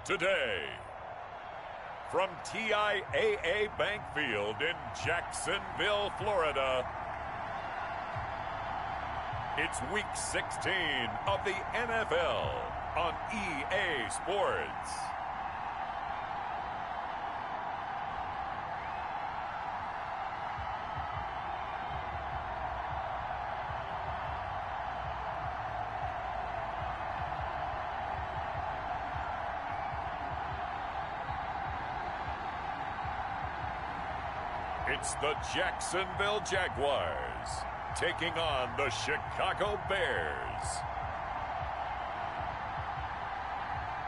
today. From TIAA Bank Field in Jacksonville, Florida, it's Week 16 of the NFL on EA Sports. It's the Jacksonville Jaguars taking on the Chicago Bears.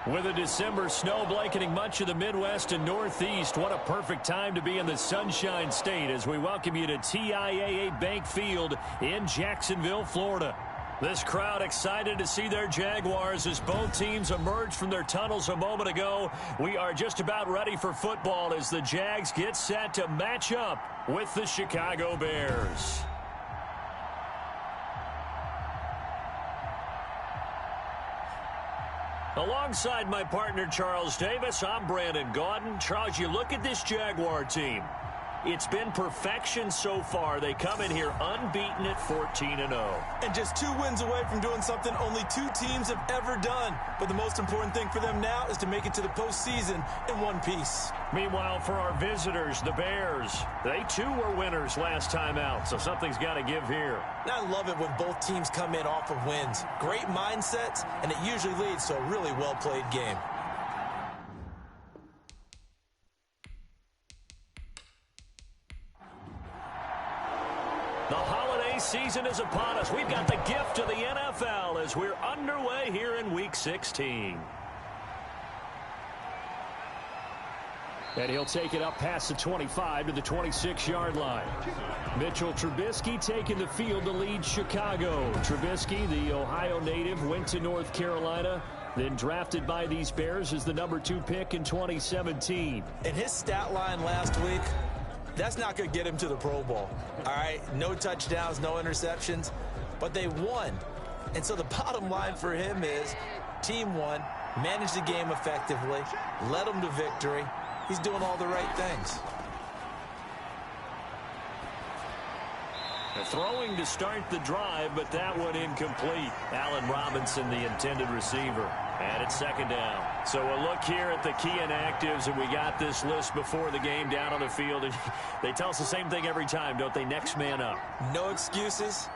With a December snow blanketing much of the Midwest and Northeast, what a perfect time to be in the Sunshine State as we welcome you to TIAA Bank Field in Jacksonville, Florida. This crowd excited to see their Jaguars as both teams emerged from their tunnels a moment ago. We are just about ready for football as the Jags get set to match up with the Chicago Bears. Alongside my partner Charles Davis, I'm Brandon Gaudin. Charles, you look at this Jaguar team. It's been perfection so far. They come in here unbeaten at 14-0. And just 2 wins away from doing something only 2 teams have ever done. But the most important thing for them now is to make it to the postseason in one piece. Meanwhile, for our visitors, the Bears, they too were winners last time out, so something's got to give here. And I love it when both teams come in off of wins. Great mindsets, and it usually leads to a really well-played game. The holiday season is upon us. We've got the gift of the NFL as we're underway here in Week 16. And he'll take it up past the 25 to the 26-yard line. Mitchell Trubisky taking the field to lead Chicago. Trubisky, the Ohio native, went to North Carolina, then drafted by these Bears as the number 2 pick in 2017. And his stat line last week, that's not going to get him to the Pro Bowl. All right, no touchdowns, no interceptions, but they won. And so the bottom line for him is team won, managed the game effectively, led them to victory. He's doing all the right things. Throwing to start the drive, but that one incomplete. Allen Robinson, the intended receiver. And it's second down. So a look here at the key inactives, and we got this list before the game down on the field. And they tell us the same thing every time, don't they? Next man up. No excuses.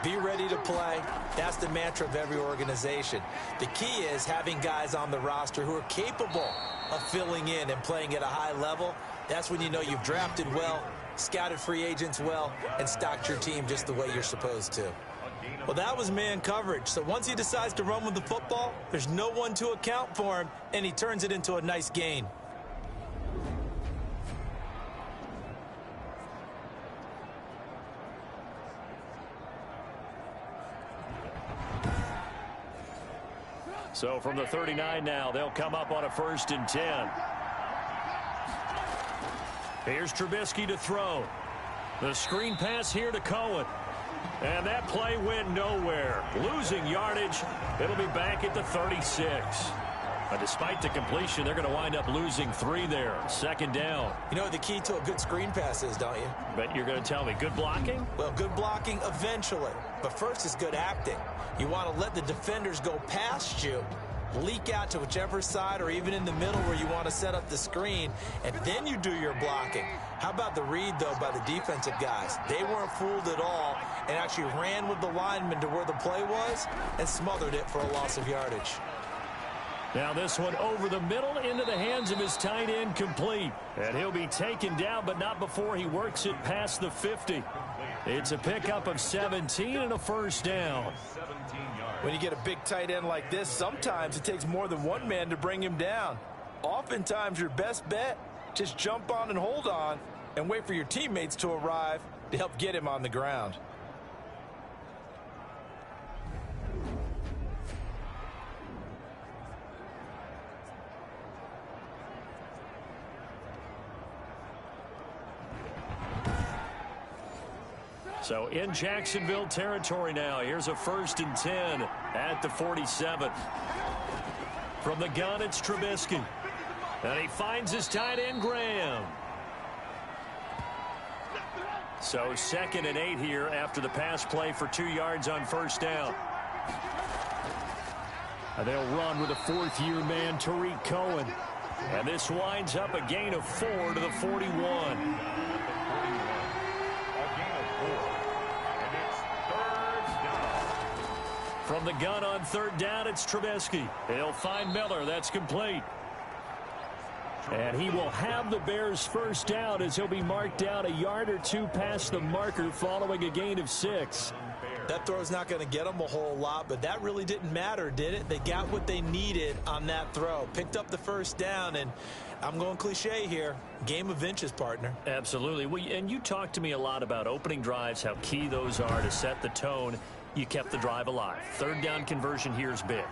Be ready to play. That's the mantra of every organization. The key is having guys on the roster who are capable of filling in and playing at a high level. That's when you know you've drafted well, scouted free agents well, and stocked your team just the way you're supposed to. Well, that was man coverage. So once he decides to run with the football, there's no one to account for him, and he turns it into a nice gain. So from the 39 now, they'll come up on a 1st and 10. Here's Trubisky to throw. The screen pass here to Cohen. And that play went nowhere. Losing yardage. It'll be back at the 36. But despite the completion, they're going to wind up losing 3 there. Second down. You know what the key to a good screen pass is, don't you? But you're going to tell me, good blocking? Well, good blocking eventually. But first is good acting. You want to let the defenders go past you, leak out to whichever side or even in the middle where you want to set up the screen, and then you do your blocking. How about the read, though, by the defensive guys? They weren't fooled at all and actually ran with the lineman to where the play was and smothered it for a loss of yardage. Now this one over the middle into the hands of his tight end, complete. And he'll be taken down, but not before he works it past the 50. It's a pickup of 17 and a first down. When you get a big tight end like this, sometimes it takes more than one man to bring him down. Oftentimes your best bet, just jump on and hold on and wait for your teammates to arrive to help get him on the ground. So in Jacksonville territory now. Here's a 1st and 10 at the 47. From the gun, it's Trubisky. And he finds his tight end, Graham. So 2nd and 8 here after the pass play for 2 yards on first down. And they'll run with a 4th-year man, Tariq Cohen. And this winds up a gain of 4 to the 41. From the gun on 3rd down, it's Trubisky. He'll find Miller. That's complete. And he will have the Bears' first down as he'll be marked down a yard or 2 past the marker following a gain of 6. That throw's not going to get them a whole lot, but that really didn't matter, did it? They got what they needed on that throw. Picked up the first down, and I'm going cliche here. Game of inches, partner. Absolutely. And you talked to me a lot about opening drives, how key those are to set the tone. You kept the drive alive. 3rd down conversion here is big.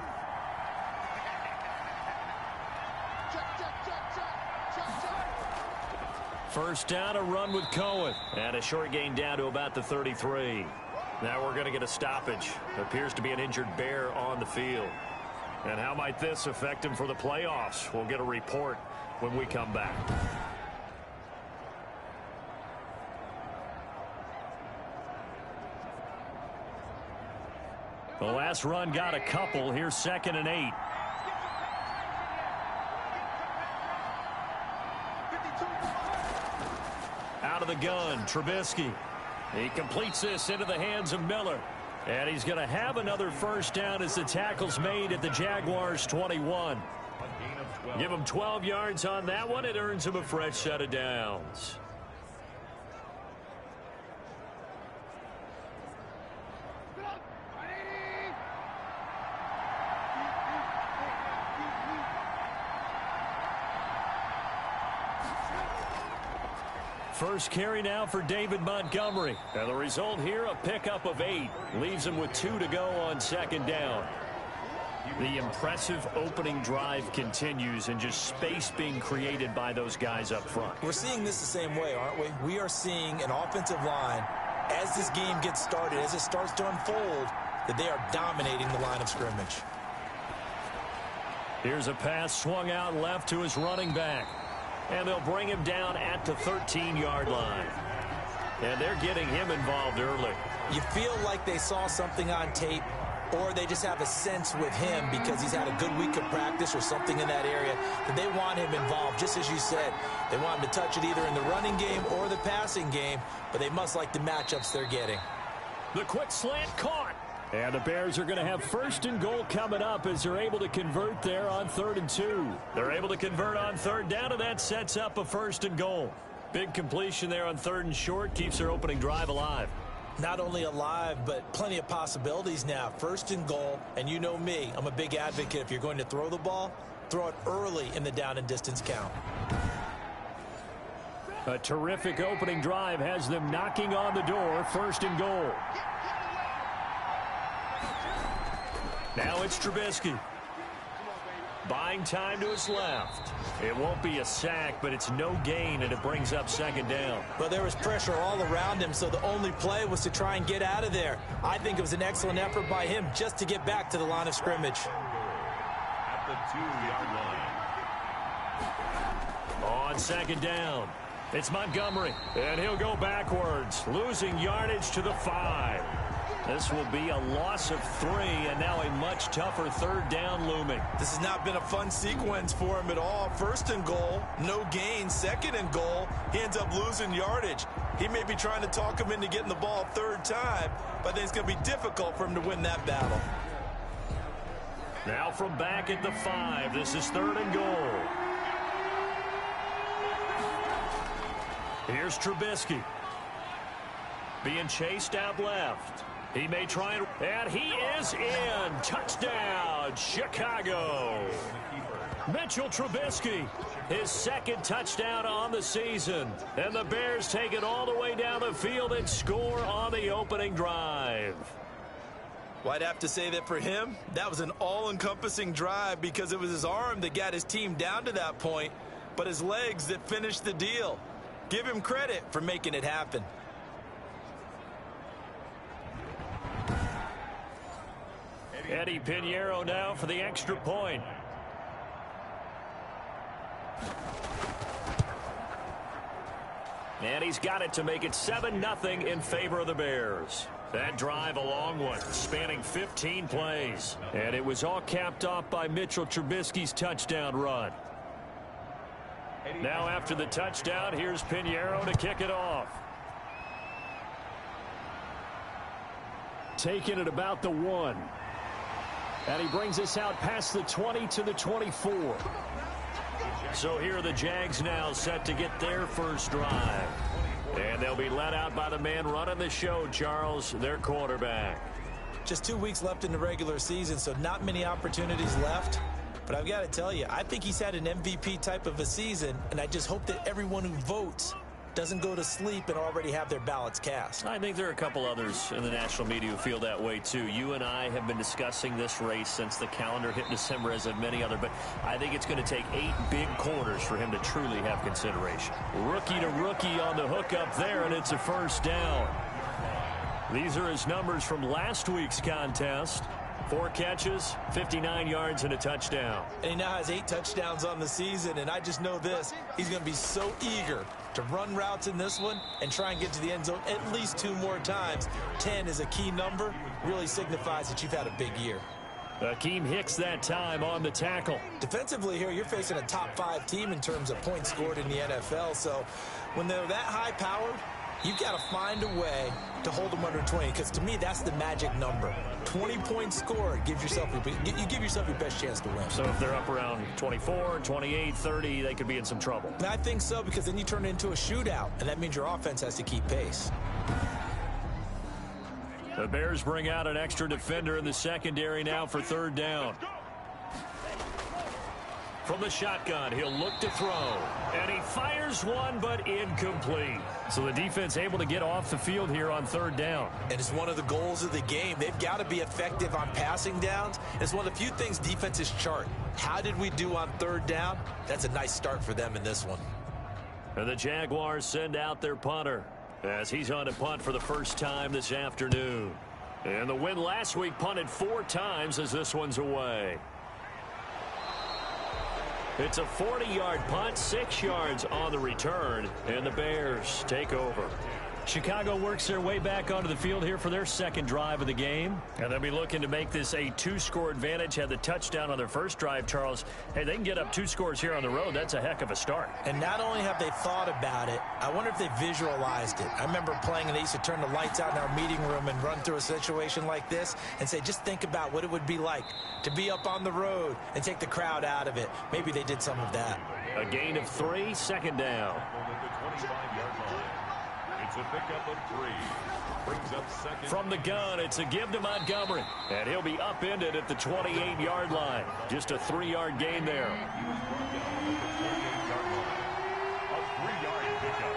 First down, a run with Cohen. And a short gain down to about the 33. Now we're going to get a stoppage. Appears to be an injured Bear on the field. And how might this affect him for the playoffs? We'll get a report when we come back. The last run got a couple. Here's 2nd and 8. Out of the gun, Trubisky. He completes this into the hands of Miller. And he's going to have another first down as the tackle's made at the Jaguars' 21. Give him 12 yards on that one. It earns him a fresh set of downs. First carry now for David Montgomery. And the result here, a pickup of 8. Leaves him with 2 to go on 2nd down. The impressive opening drive continues and just space being created by those guys up front. We're seeing this the same way, aren't we? We are seeing an offensive line, as this game gets started, as it starts to unfold, that they are dominating the line of scrimmage. Here's a pass swung out left to his running back. And they'll bring him down at the 13-yard line. And they're getting him involved early. You feel like they saw something on tape, or they just have a sense with him because he's had a good week of practice or something in that area that they want him involved. Just as you said, they want him to touch it either in the running game or the passing game, but they must like the matchups they're getting. The quick slant caught. And the Bears are going to have 1st and goal coming up as they're able to convert there on 3rd and 2. They're able to convert on 3rd down, and that sets up a 1st and goal. Big completion there on 3rd and short keeps their opening drive alive. Not only alive, but plenty of possibilities now. 1st and goal, and you know me, I'm a big advocate. If you're going to throw the ball, throw it early in the down and distance count. A terrific opening drive has them knocking on the door. 1st and goal. Now it's Trubisky. Buying time to his left. It won't be a sack, but it's no gain, and it brings up 2nd down. Well, there was pressure all around him, so the only play was to try and get out of there. I think it was an excellent effort by him just to get back to the line of scrimmage. At the 2-yard line. On 2nd down, it's Montgomery, and he'll go backwards, losing yardage to the 5. This will be a loss of 3, and now a much tougher 3rd down looming. This has not been a fun sequence for him at all. 1st and goal, no gain. 2nd and goal, he ends up losing yardage. He may be trying to talk him into getting the ball 3rd time, but I think it's going to be difficult for him to win that battle. Now from back at the 5, this is 3rd and goal. Here's Trubisky. Being chased out left. He may try and he is in. Touchdown, Chicago. Mitchell Trubisky, his 2nd touchdown on the season. And the Bears take it all the way down the field and score on the opening drive. Well, I'd have to say that for him, that was an all-encompassing drive because it was his arm that got his team down to that point, but his legs that finished the deal. Give him credit for making it happen. Eddie Pinheiro now for the extra point. And he's got it to make it 7-0 in favor of the Bears. That drive, a long one, spanning 15 plays. And it was all capped off by Mitchell Trubisky's touchdown run. Now after the touchdown, here's Pinheiro to kick it off. Taking it about the 1. And he brings us out past the 20 to the 24. So here are the Jags now set to get their first drive. And they'll be led out by the man running the show, Charles, their quarterback. Just 2 weeks left in the regular season, so not many opportunities left. But I've got to tell you, I think he's had an MVP type of a season, and I just hope that everyone who votes doesn't go to sleep and already have their ballots cast. I think there are a couple others in the national media who feel that way too. You and I have been discussing this race since the calendar hit December, as have many other, but I think it's going to take 8 big quarters for him to truly have consideration. Rookie to rookie on the hook up there, and it's a first down. These are his numbers from last week's contest. 4 catches, 59 yards, and a touchdown. And he now has 8 touchdowns on the season, and I just know this. He's going to be so eager to run routes in this one and try and get to the end zone at least 2 more times. 10 is a key number, really signifies that you've had a big year. Akeem Hicks that time on the tackle. Defensively here, you're facing a top 5 team in terms of points scored in the NFL, so when they're that high-powered, you've got to find a way to hold them under 20, because to me, that's the magic number. 20 points scored, you give yourself your best chance to win. So if they're up around 24, 28, 30, they could be in some trouble. And I think so, because then you turn it into a shootout, and that means your offense has to keep pace. The Bears bring out an extra defender in the secondary now for 3rd down. From the shotgun, he'll look to throw. And he fires one, but incomplete. So the defense able to get off the field here on 3rd down. And it's one of the goals of the game. They've got to be effective on passing downs. It's one of the few things defenses chart. How did we do on 3rd down? That's a nice start for them in this one. And the Jaguars send out their punter as he's on a punt for the first time this afternoon. And the win last week punted 4 times as this one's away. It's a 40-yard punt, 6 yards on the return, and the Bears take over. Chicago works their way back onto the field here for their second drive of the game. And they'll be looking to make this a 2-score advantage. Had the touchdown on their first drive, Charles. Hey, they can get up 2 scores here on the road. That's a heck of a start. And not only have they thought about it, I wonder if they visualized it. I remember playing, and they used to turn the lights out in our meeting room and run through a situation like this and say, just think about what it would be like to be up on the road and take the crowd out of it. Maybe they did some of that. A gain of 3, 2nd down. It's a pickup of 3. Brings up 2nd. From the gun, it's a give to Montgomery. And he'll be upended at the 28-yard line. Just a 3-yard gain there. A 3-yard pickup.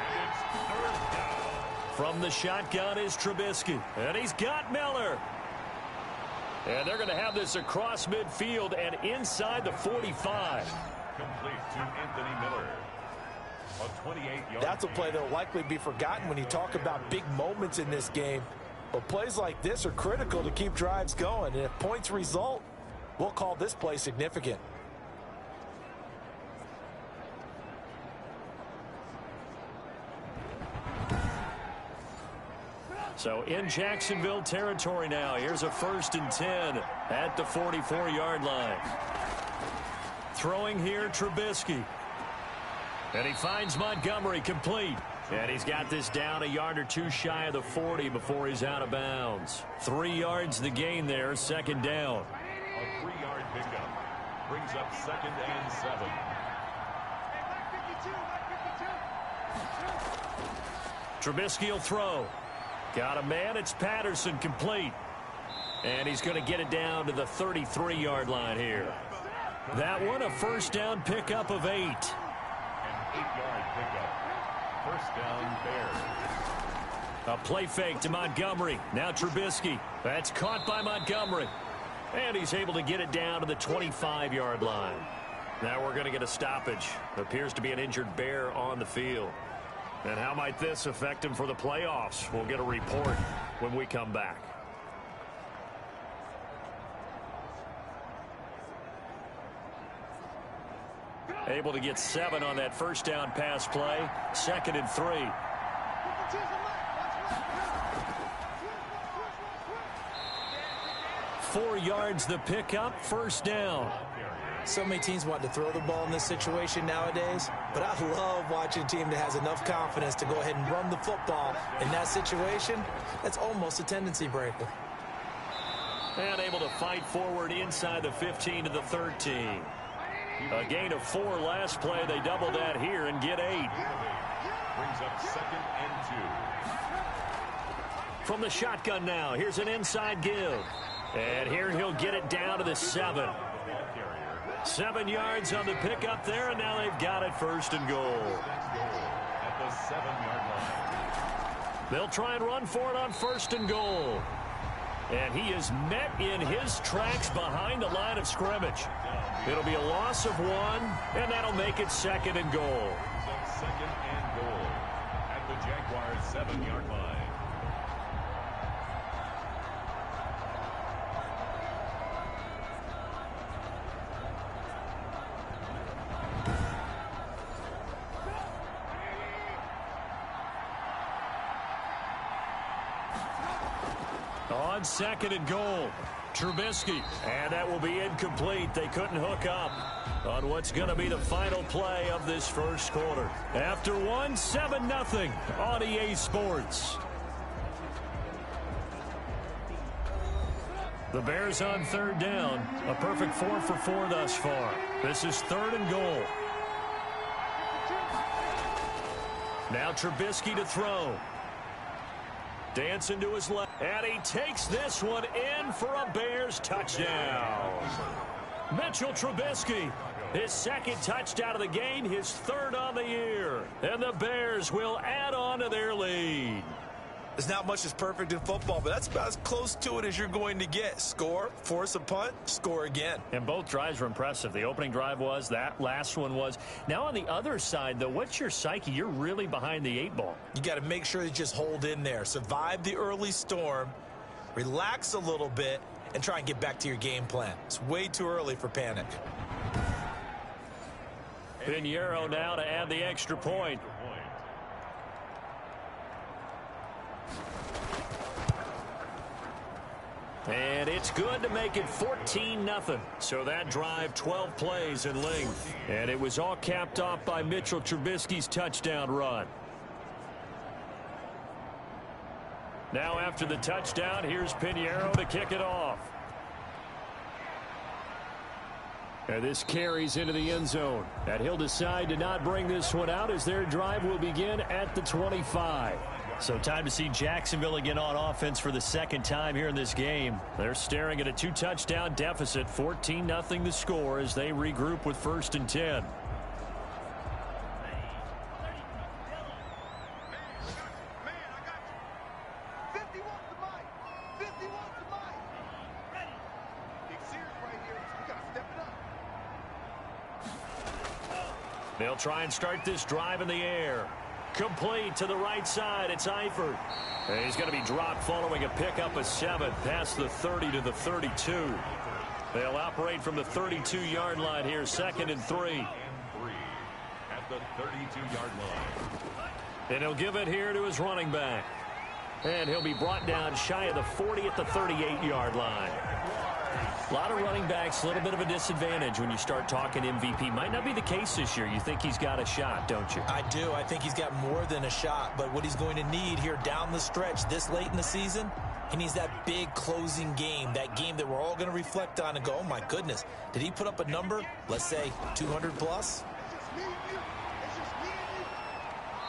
And it's 3rd down. From the shotgun is Trubisky. And he's got Miller. And they're going to have this across midfield and inside the 45. Complete to Anthony Miller. That's a play that will likely be forgotten when you talk about big moments in this game. But plays like this are critical to keep drives going. And if points result, we'll call this play significant. So in Jacksonville territory now. Here's a 1st and 10 at the 44-yard line. Throwing here, Trubisky. And he finds Montgomery complete. And he's got this down a yard or 2 shy of the 40 before he's out of bounds. 3 yards the gain there, 2nd down. A 3-yard pickup. Brings up 2nd and 7. Trubisky will throw. Got a man, it's Patterson complete. And he's going to get it down to the 33-yard line here. That one a 1st down pickup of 8. 8-yard pickup. 1st down, Bears. A play fake to Montgomery. Now Trubisky. That's caught by Montgomery. And he's able to get it down to the 25-yard line. Now we're going to get a stoppage. Appears to be an injured Bear on the field. And how might this affect him for the playoffs? We'll get a report when we come back. Able to get 7 on that first down pass play. 2nd and 3. 4 yards the pickup, 1st down. So many teams want to throw the ball in this situation nowadays, but I love watching a team that has enough confidence to go ahead and run the football. In that situation, that's almost a tendency breaker. And able to fight forward inside the 15 to the 13. A gain of 4 last play. They double that here and get 8. Brings up 2nd and 2. From the shotgun now, here's an inside give. And here he'll get it down to the 7. 7 yards on the pickup there, and now they've got it 1st and goal. At the 7-yard line. They'll try and run for it on 1st and goal. And he is met in his tracks behind the line of scrimmage. It'll be a loss of 1, and that'll make it 2nd and goal. 2nd and goal at the Jaguars' 7-yard line. On 2nd and goal, Trubisky. And that will be incomplete. They couldn't hook up on what's going to be the final play of this 1st quarter. After 1, 7-0 on EA Sports. The Bears on 3rd down. A perfect 4 for 4 thus far. This is 3rd and goal. Now Trubisky to throw. Dancing to his left, and he takes this one in for a Bears touchdown. Mitchell Trubisky, his 2nd touchdown of the game, his 3rd on the year. And the Bears will add on to their lead. There's not much that's perfect in football, but that's about as close to it as you're going to get. Score, force a punt, score again. And both drives were impressive. The opening drive was, that last one was. Now on the other side, though, what's your psyche? You're really behind the 8 ball. You got to make sure you just hold in there. Survive the early storm, relax a little bit, and try and get back to your game plan. It's way too early for panic. Pinheiro now to add the extra point. And it's good to make it 14-0. So that drive, 12 plays in length. And it was all capped off by Mitchell Trubisky's touchdown run. Now after the touchdown, here's Pinheiro to kick it off. And this carries into the end zone. And he'll decide to not bring this one out as their drive will begin at the 25. So time to see Jacksonville again on offense for the 2nd time here in this game. They're staring at a 2-touchdown deficit, 14-0 the score as they regroup with 1st and 10. They'll try and start this drive in the air. Complete to the right side. It's Eifert. And he's going to be dropped following a pickup of 7 past the 30 to the 32. They'll operate from the 32-yard line here, 2nd and 3. At the 32-yard line. And he'll give it here to his running back. And he'll be brought down shy of the 40 at the 38-yard line. A lot of running backs, a little bit of a disadvantage when you start talking MVP. Might not be the case this year. You think he's got a shot, don't you? I do. I think he's got more than a shot. But what he's going to need here down the stretch this late in the season, he needs that big closing game, that game that we're all going to reflect on and go, oh, my goodness, did he put up a number, let's say, 200 plus?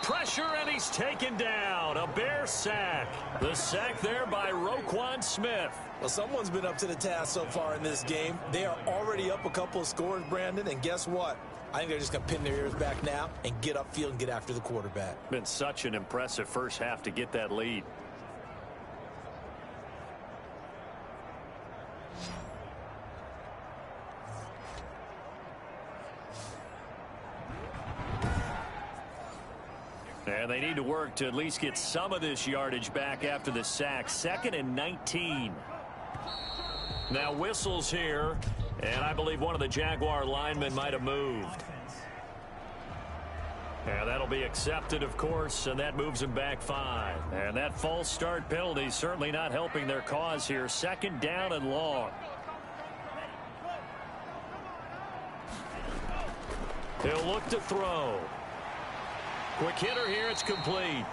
Pressure, and he's taken down. A Bear sack. The sack there by Roquan Smith. Well, someone's been up to the task so far in this game. They are already up a couple of scores, Brandon, and guess what? I think they're just going to pin their ears back now and get upfield and get after the quarterback. Been such an impressive first half to get that lead. And they need to work to at least get some of this yardage back after the sack. 2nd and 19. Now whistles here And I believe one of the Jaguar linemen might have moved. And that'll be accepted, of course, and that moves them back 5. And that false start penalty certainly not helping their cause here. 2nd down and long. He'll look to throw. Quick hitter here, it's complete.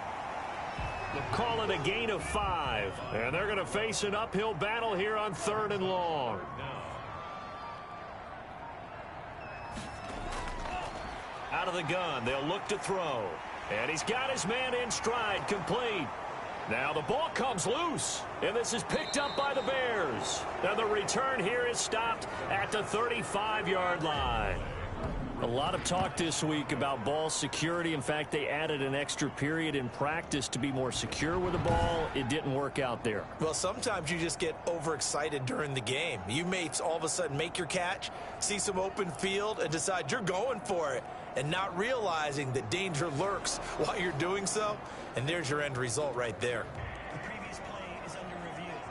They'll call it a gain of 5. And they're going to face an uphill battle here on 3rd and long. Out of the gun, they'll look to throw. And he's got his man in stride, complete. Now the ball comes loose, and this is picked up by the Bears. Now the return here is stopped at the 35-yard line. A lot of talk this week about ball security. In fact, they added an extra period in practice to be more secure with the ball. It didn't work out there. Well, sometimes you just get overexcited during the game. You may all of a sudden make your catch, see some open field, and decide you're going for it, and not realizing that danger lurks while you're doing so. And there's your end result right there.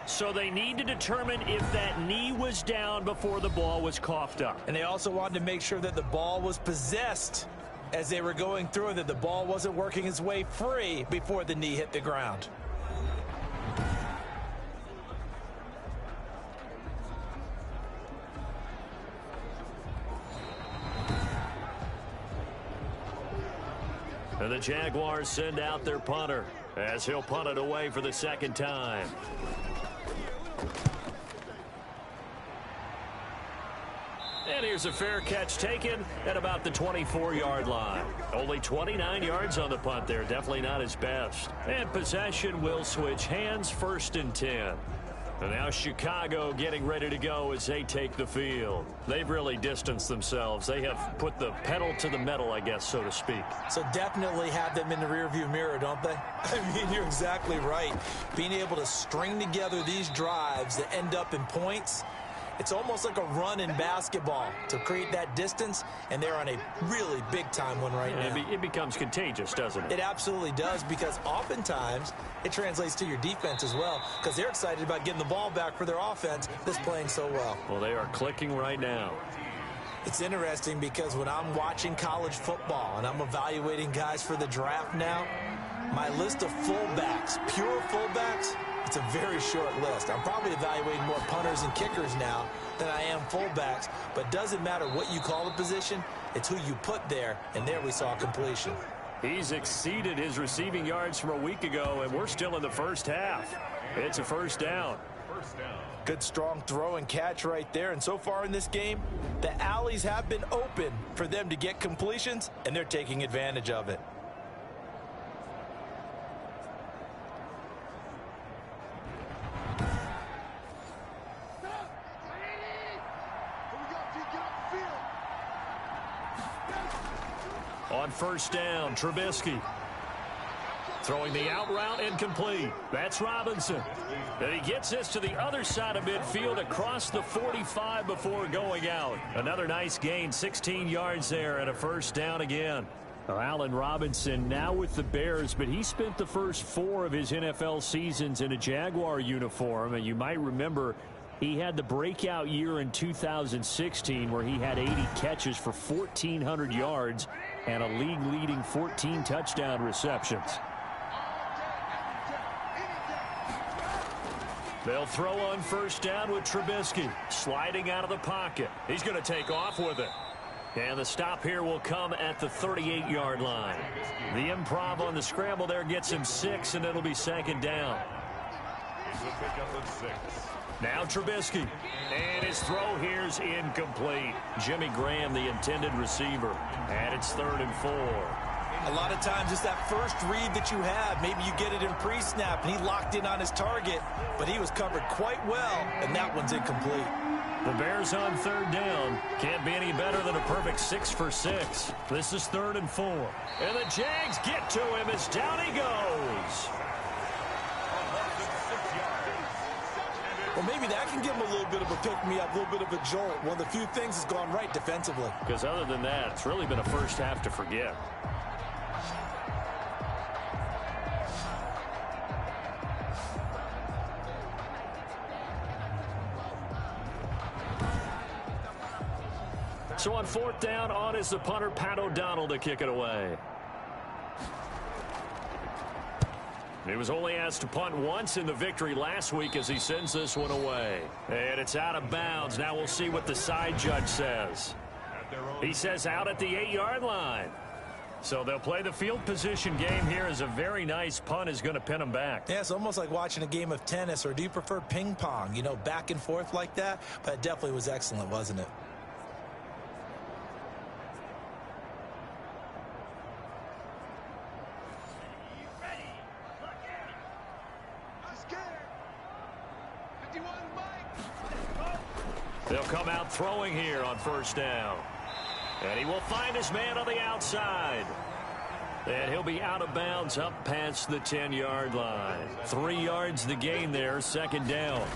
So they need to determine if that knee was down before the ball was coughed up. And they also wanted to make sure that the ball was possessed as they were going through, that the ball wasn't working its way free before the knee hit the ground. And the Jaguars send out their punter as he'll punt it away for the 2nd time. And here's a fair catch taken at about the 24-yard line. Only 29 yards on the punt there. Definitely not his best. And possession will switch hands, 1st and 10. And now Chicago getting ready to go as they take the field. They've really distanced themselves. They have put the pedal to the metal, I guess, so to speak. So definitely have them in the rearview mirror, don't they? I mean, you're exactly right. Being able to string together these drives that end up in points, it's almost like a run in basketball to create that distance, and they're on a really big-time one right now. It becomes contagious, doesn't it? It absolutely does, because oftentimes it translates to your defense as well, because they're excited about getting the ball back for their offense that's playing so well. Well, they are clicking right now. It's interesting because when I'm watching college football and I'm evaluating guys for the draft now, my list of fullbacks, pure fullbacks, it's a very short list. I'm probably evaluating more punters and kickers now than I am fullbacks, but doesn't matter what you call the position, it's who you put there, and there we saw completion. He's exceeded his receiving yards from a week ago, and we're still in the 1st half. It's a 1st down. Good strong throw and catch right there, and so far in this game, the alleys have been open for them to get completions, and they're taking advantage of it. On 1st down, Trubisky. Throwing the out route incomplete. That's Robinson. And he gets this to the other side of midfield across the 45 before going out. Another nice gain, 16 yards there, and a 1st down again. Well, Allen Robinson now with the Bears, but he spent the first 4 of his NFL seasons in a Jaguar uniform. And you might remember he had the breakout year in 2016 where he had 80 catches for 1,400 yards and a league-leading 14 touchdown receptions. They'll throw on 1st down with Trubisky sliding out of the pocket. He's going to take off with it. And the stop here will come at the 38-yard line. The improv on the scramble there gets him 6, and it'll be 2nd down. Now Trubisky. And his throw here's incomplete. Jimmy Graham, the intended receiver. And it's 3rd and 4. A lot of times it's that first read that you have. Maybe you get it in pre-snap, and he locked in on his target, but he was covered quite well, and that one's incomplete. The Bears on 3rd down. Can't be any better than a perfect 6 for 6. This is 3rd and 4. And the Jags get to him as down he goes. Well, maybe that can give him a little bit of a pick-me-up, a little bit of a jolt. One of the few things that's gone right defensively. Because other than that, it's really been a first half to forget. So on 4th down, on is the punter, Pat O'Donnell, to kick it away. He was only asked to punt once in the victory last week as he sends this one away. And it's out of bounds. Now we'll see what the side judge says. He says out at the 8-yard line. So they'll play the field position game here as a very nice punt is going to pin them back. Yeah, it's almost like watching a game of tennis, or do you prefer ping pong? You know, back and forth like that? But it definitely was excellent, wasn't it? They'll come out throwing here on 1st down. And he will find his man on the outside. And he'll be out of bounds up past the 10-yard line. 3 yards the gain there, 2nd down.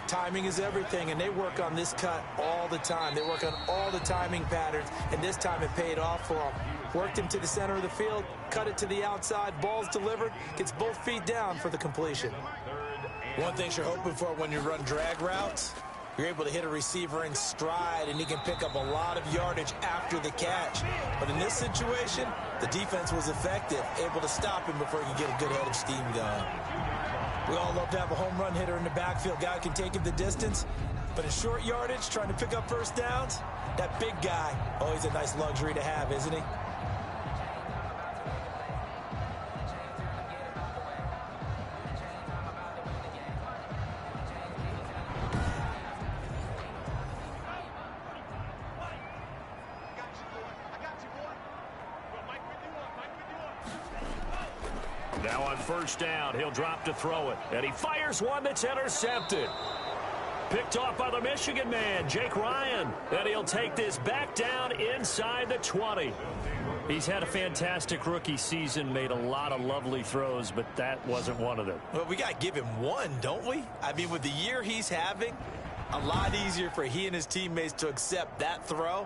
Timing is everything, and they work on this cut all the time. They work on all the timing patterns, and this time it paid off for them. Worked him to the center of the field, cut it to the outside, ball's delivered, gets both feet down for the completion. One thing you're hoping for when you run drag routes, you're able to hit a receiver in stride, and he can pick up a lot of yardage after the catch. But in this situation, the defense was effective, able to stop him before he could get a good head of steam going. We all love to have a home run hitter in the backfield. Guy can take him the distance, but in short yardage, trying to pick up 1st downs, that big guy, always a nice luxury to have, isn't he? Now on 1st down, he'll drop to throw it. And he fires one that's intercepted. Picked off by the Michigan man, Jake Ryan. And he'll take this back down inside the 20. He's had a fantastic rookie season, made a lot of lovely throws, but that wasn't one of them. Well, we got to give him one, don't we? I mean, with the year he's having, a lot easier for he and his teammates to accept that throw,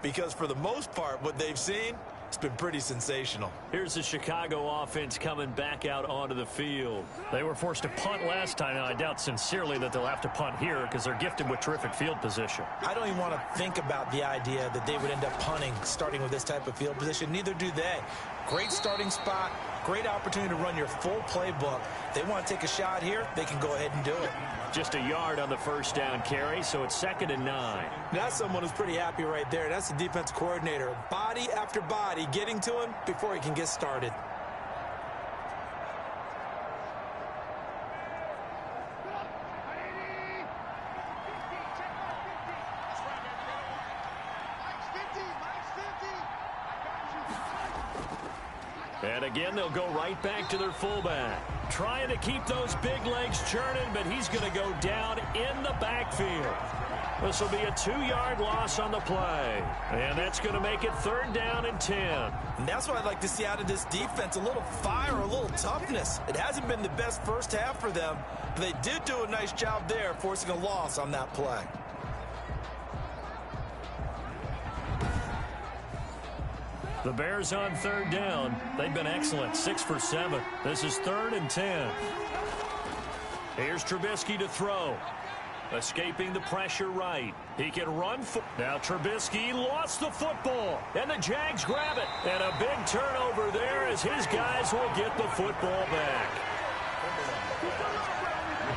because for the most part, what they've seen, it's been pretty sensational. Here's the Chicago offense coming back out onto the field. They were forced to punt last time. Now, I doubt sincerely that they'll have to punt here because they're gifted with terrific field position. I don't even want to think about the idea that they would end up punting starting with this type of field position. Neither do they. Great starting spot, great opportunity to run your full playbook. They want to take a shot here, they can go ahead and do it. Just a yard on the 1st down carry, so it's 2nd and 9. That's someone who's pretty happy right there. That's the defense coordinator. Body after body getting to him before he can get started. And again, they'll go right back to their fullback. Trying to keep those big legs churning, but he's going to go down in the backfield. This will be a 2-yard loss on the play. And that's going to make it 3rd down and 10. And that's what I'd like to see out of this defense, a little fire, a little toughness. It hasn't been the best first half for them, but they did do a nice job there, forcing a loss on that play. The Bears on 3rd down. They've been excellent, 6 for 7. This is 3rd and 10. Here's Trubisky to throw. Escaping the pressure right. He can run. Now Trubisky lost the football. And the Jags grab it. And a big turnover there as his guys will get the football back.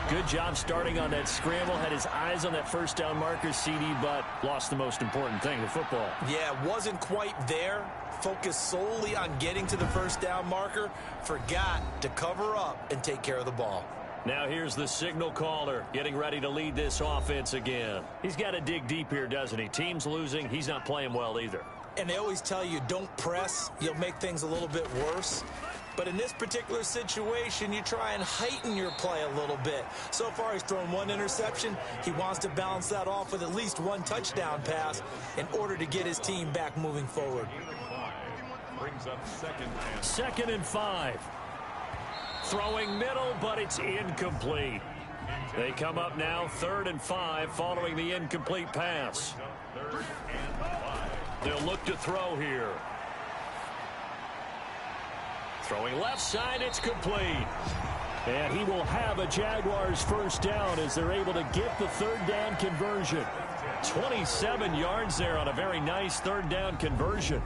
Good job starting on that scramble. Had his eyes on that 1st down marker, CD, but lost the most important thing, the football. Yeah, wasn't quite there. Focused solely on getting to the 1st down marker. Forgot to cover up and take care of the ball. Now here's the signal caller getting ready to lead this offense again. He's got to dig deep here, doesn't he? Team's losing. He's not playing well either. And they always tell you don't press. You'll make things a little bit worse. But in this particular situation, you try and heighten your play a little bit. So far, he's thrown 1 interception. He wants to balance that off with at least 1 touchdown pass in order to get his team back moving forward. Brings up 2nd and 5. Throwing middle, but it's incomplete. They come up now 3rd and 5 following the incomplete pass. They'll look to throw here. Throwing left side, it's complete. And he will have a Jaguars 1st down as they're able to get the 3rd down conversion. 27 yards there on a very nice third down conversion.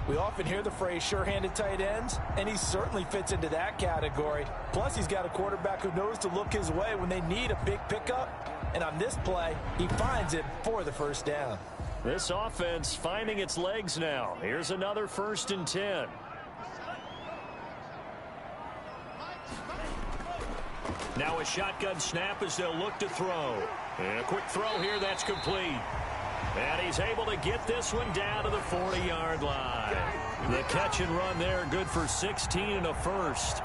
We often hear the phrase sure-handed tight ends, and he certainly fits into that category. Plus, he's got a quarterback who knows to look his way when they need a big pickup. And on this play, he finds it for the first down. This offense finding its legs now. Here's another 1st and 10. Now a shotgun snap as they'll look to throw. And a quick throw here, that's complete. And he's able to get this one down to the 40-yard line. The catch and run there, good for 16 and a first.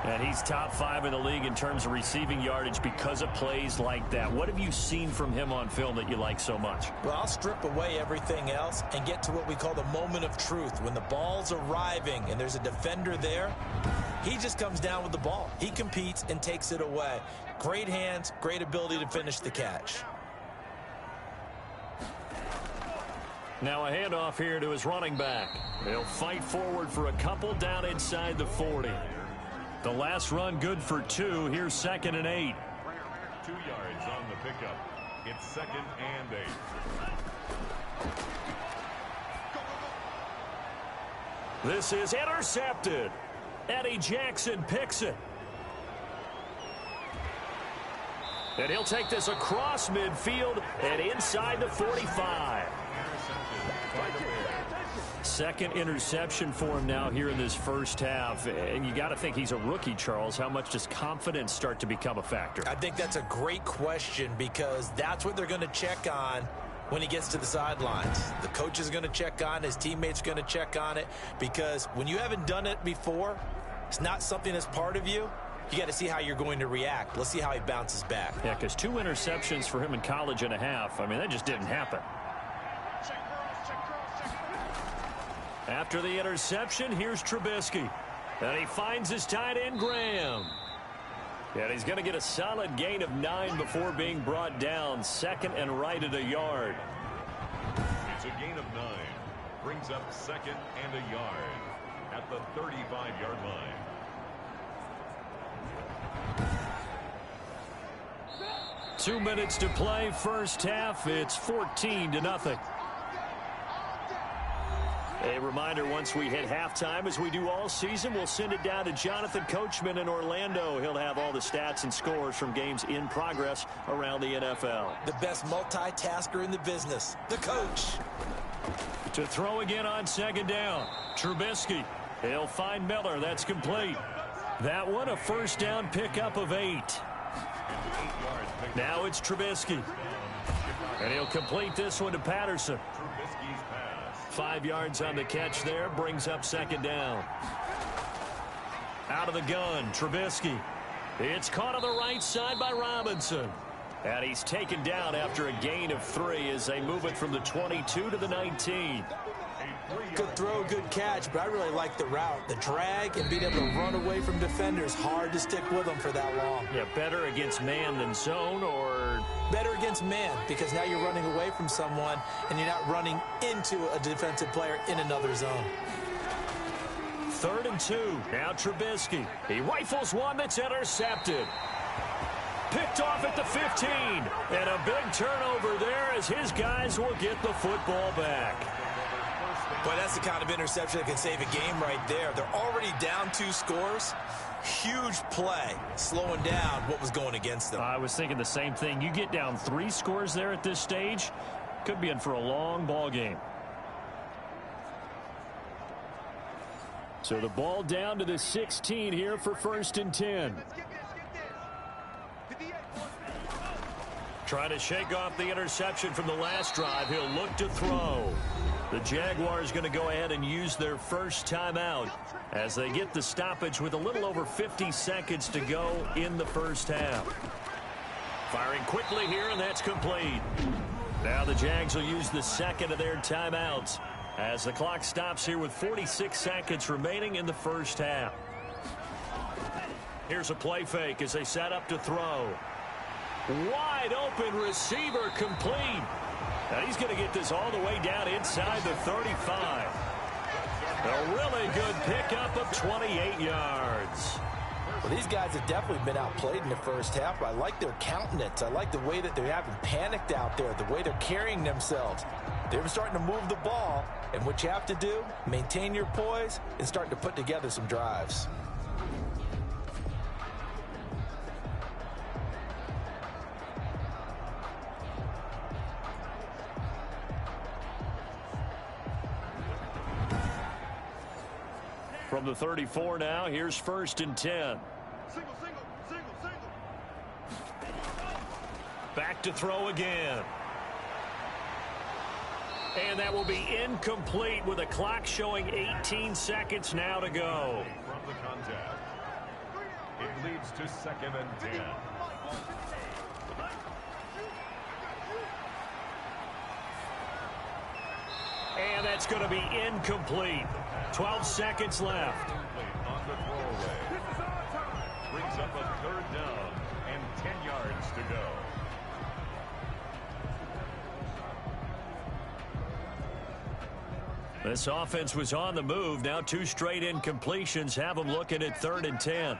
And he's top 5 in the league in terms of receiving yardage because of plays like that. What have you seen from him on film that you like so much? Well, I'll strip away everything else and get to what we call the moment of truth. When the ball's arriving and there's a defender there, he just comes down with the ball. He competes and takes it away. Great hands, great ability to finish the catch. Now a handoff here to his running back. He'll fight forward for a couple down inside the 40. The last run good for 2. Here's 2nd and 8. 2 yards on the pickup. It's 2nd and 8. This is intercepted. Eddie Jackson picks it. And he'll take this across midfield and inside the 45. Second interception for him now here in this first half. And you got to think he's a rookie, Charles. How much does confidence start to become a factor? I think that's a great question because that's what they're going to check on when he gets to the sidelines. The coach is going to check on it. His teammates are going to check on it because when you haven't done it before, it's not something that's part of you. You got to see how you're going to react. Let's see how he bounces back. Yeah, because 2 interceptions for him in college and a half. I mean, that just didn't happen. After the interception, here's Trubisky. And he finds his tight end, Graham. And he's going to get a solid gain of 9 before being brought down. 2nd and right at a yard. It's a gain of 9. Brings up 2nd and a yard at the 35-yard line. Two minutes to play, first half. It's 14-0. A reminder, once we hit halftime, as we do all season, we'll send it down to Jonathan Coachman in Orlando. He'll have all the stats and scores from games in progress around the NFL. The best multitasker in the business, the coach. To throw again on 2nd down. Trubisky. He'll find Miller. That's complete. That one, a first down pickup of 8. Now it's Trubisky. And he'll complete this one to Patterson. 5 yards on the catch there, brings up 2nd down. Out of the gun, Trubisky. It's caught on the right side by Robinson. And he's taken down after a gain of 3 as they move it from the 22 to the 19. Good throw, good catch, but I really like the route. The drag and being able to run away from defenders, hard to stick with them for that long. Yeah, better against man than zone, or better against man, because now you're running away from someone and you're not running into a defensive player in another zone. 3rd and 2. Now Trubisky. He rifles one that's intercepted. Picked off at the 15. And a big turnover there as his guys will get the football back. Boy, that's the kind of interception that can save a game right there. They're already down 2 scores. Huge play, slowing down what was going against them. I was thinking the same thing. You get down 3 scores there at this stage, could be in for a long ball game. So the ball down to the 16 here for 1st and 10. Trying to shake off the interception from the last drive. He'll look to throw. The Jaguars going to go ahead and use their first timeout as they get the stoppage with a little over 50 seconds to go in the first half. Firing quickly here, and that's complete. Now the Jags will use the second of their timeouts as the clock stops here with 46 seconds remaining in the first half. Here's a play fake as they set up to throw. Wide open receiver complete. Now he's going to get this all the way down inside the 35. A really good pickup of 28 yards. Well, these guys have definitely been outplayed in the first half, but I like their countenance. I like the way that they're having panicked out there, the way they're carrying themselves. They're starting to move the ball, and what you have to do, maintain your poise and start to put together some drives. From the 34 now, here's 1st and 10. Single. Back to throw again. And that will be incomplete with a clock showing 18 seconds now to go. From the contact. It leads to 2nd and 10. And that's going to be incomplete. 12 seconds left. On the throwaway. Brings up a 3rd down and 10 yards to go. This offense was on the move. Now 2 straight incompletions have them looking at 3rd and 10.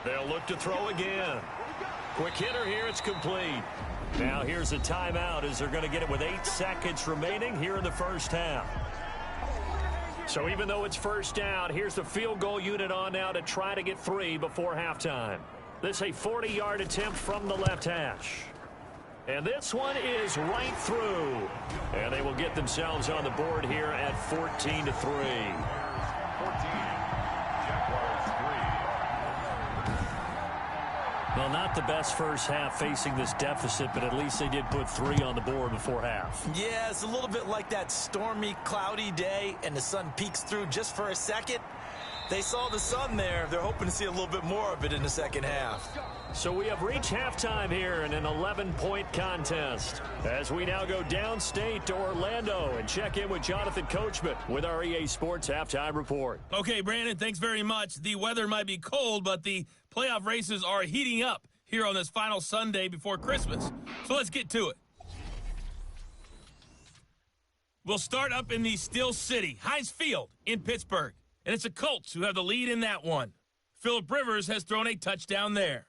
They'll look to throw again. Quick hitter here. It's complete. Now here's a timeout as they're going to get it with 8 seconds remaining here in the first half. So even though it's first down, here's the field goal unit on now to try to get 3 before halftime. This is a 40-yard attempt from the left hash. And this one is right through. And they will get themselves on the board here at 14-3. 14. Jaguars 3. Well, not the best first half facing this deficit, but at least they did put 3 on the board before half. Yeah, it's a little bit like that stormy, cloudy day, and the sun peeks through just for a second. They saw the sun there. They're hoping to see a little bit more of it in the second half. So we have reached halftime here in an 11-point contest. As we now go downstate to Orlando and check in with Jonathan Coachman with our EA Sports Halftime Report. Okay, Brandon, thanks very much. The weather might be cold, but the playoff races are heating up here on this final Sunday before Christmas. So let's get to it. We'll start up in the Steel City, Heinz Field in Pittsburgh. And it's the Colts who have the lead in that one. Phillip Rivers has thrown a touchdown there.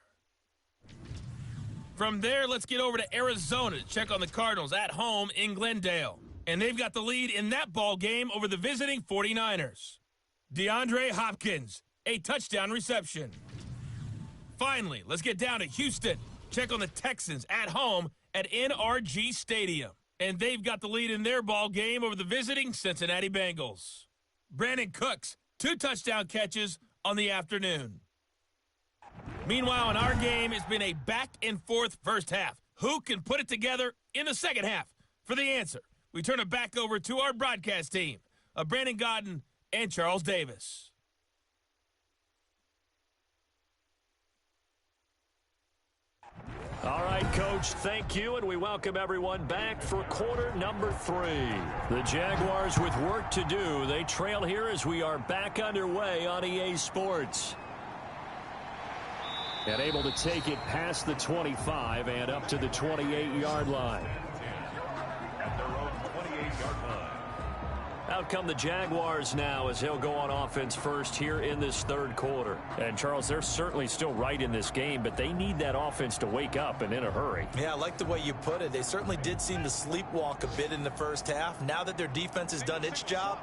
From there, let's get over to Arizona to check on the Cardinals at home in Glendale. And they've got the lead in that ball game over the visiting 49ers. DeAndre Hopkins, a touchdown reception. Finally, let's get down to Houston. Check on the Texans at home at NRG Stadium. And they've got the lead in their ball game over the visiting Cincinnati Bengals. Brandon Cooks, 2 touchdown catches on the afternoon. Meanwhile, in our game, it's been a back-and-forth first half. Who can put it together in the second half? For the answer, we turn it back over to our broadcast team of Brandon Godden and Charles Davis. All right, Coach, thank you, and we welcome everyone back for quarter number 3. The Jaguars with work to do. They trail here as we are back underway on EA Sports. And able to take it past the 25 and up to the 28-yard line. At their own 28-yard line. Out come the Jaguars now as he'll go on offense first here in this third quarter. And, Charles, they're certainly still right in this game, but they need that offense to wake up and in a hurry. Yeah, I like the way you put it. They certainly did seem to sleepwalk a bit in the first half. Now that their defense has done its job,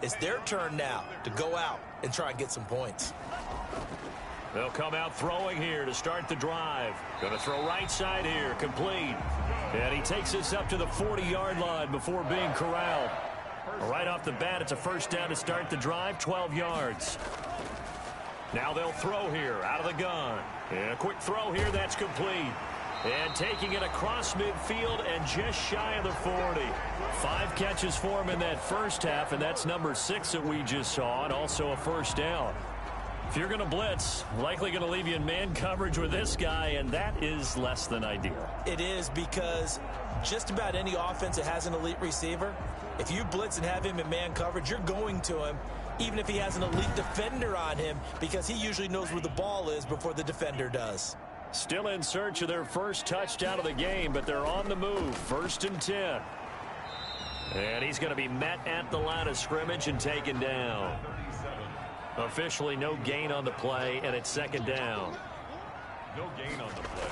it's their turn now to go out and try and get some points. They'll come out throwing here to start the drive. Going to throw right side here, complete. And he takes this up to the 40-yard line before being corralled. Right off the bat, it's a first down to start the drive, 12 yards. Now they'll throw here out of the gun. And a quick throw here, that's complete. And taking it across midfield and just shy of the 40. 5 catches for him in that first half, and that's number 6 that we just saw, and also a first down. If you're going to blitz, likely going to leave you in man coverage with this guy, and that is less than ideal. It is, because just about any offense that has an elite receiver, if you blitz and have him in man coverage, you're going to him, even if he has an elite defender on him, because he usually knows where the ball is before the defender does. Still in search of their first touchdown of the game, but they're on the move. 1st and 10. And he's going to be met at the line of scrimmage and taken down. Officially no gain on the play, and it's second down. No gain on the play.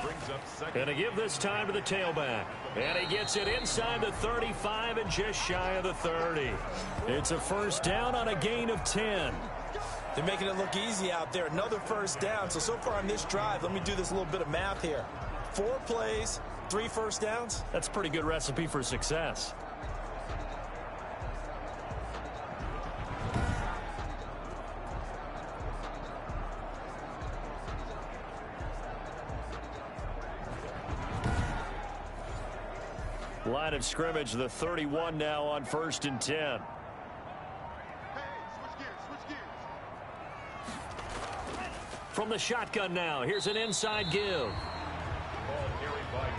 Brings up second. And to give this time to the tailback. And he gets it inside the 35 and just shy of the 30. It's a first down on a gain of 10. They're making it look easy out there. Another first down. So far on this drive, let me do this little bit of math here. 4 plays, 3 first downs. That's a pretty good recipe for success. Line of scrimmage, the 31 now on 1st and 10. From the shotgun now, here's an inside give.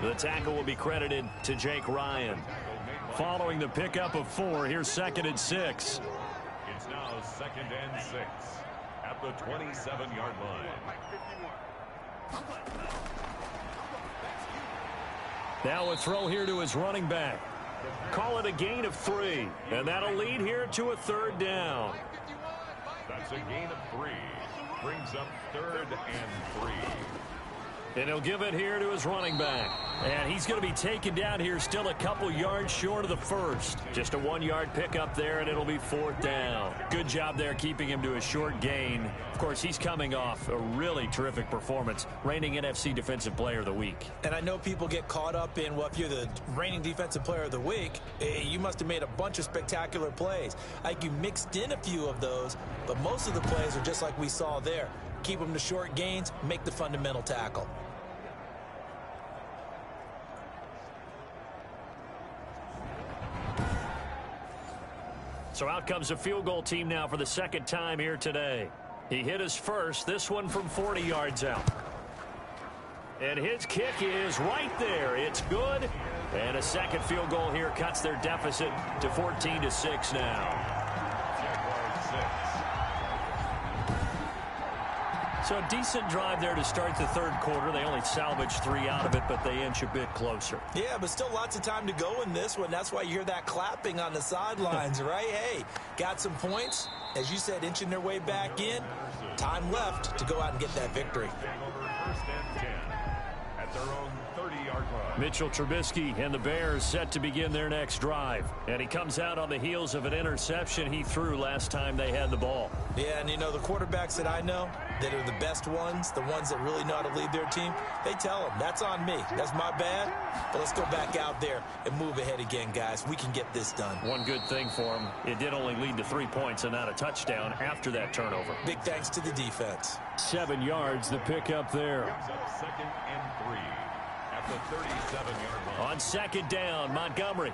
The tackle will be credited to Jake Ryan. Following the pickup of 4, here's 2nd and 6. It's now 2nd and 6 at the 27-yard line. Now a throw here to his running back. Call it a gain of 3, and that'll lead here to a 3rd down. That's a gain of 3. Brings up 3rd and 3. And he'll give it here to his running back. And he's going to be taken down here still a couple yards short of the first. Just a 1-yard pickup there, and it'll be 4th down. Good job there keeping him to a short gain. Of course, he's coming off a really terrific performance, reigning NFC Defensive Player of the Week. And I know people get caught up in, well, if you're the reigning Defensive Player of the Week, you must have made a bunch of spectacular plays. Like you mixed in a few of those, but most of the plays are just like we saw there. Keep them to short gains, make the fundamental tackle. So out comes a field goal team now for the 2nd time here today. He hit his first, this one from 40 yards out. And his kick is right there. It's good. And a second field goal here cuts their deficit to 14-6 now. So a decent drive there to start the 3rd quarter. They only salvaged 3 out of it, but they inch a bit closer. Yeah, but still lots of time to go in this one. That's why you hear that clapping on the sidelines, right? Hey, got some points. As you said, inching their way back in. Time left to go out and get that victory. First and 10 at their own 30-yard line. Mitchell Trubisky and the Bears set to begin their next drive. And he comes out on the heels of an interception he threw last time they had the ball. Yeah, and you know, the quarterbacks that I know that are the best ones, the ones that really know how to lead their team, they tell them, that's on me. That's my bad. But let's go back out there and move ahead again, guys. We can get this done. One good thing for him, it did only lead to 3 points and not a touchdown after that turnover. Big thanks to the defense. 7 yards, the pickup there. Brings up 2nd and 3 at the 37-yard line. On 2nd down, Montgomery.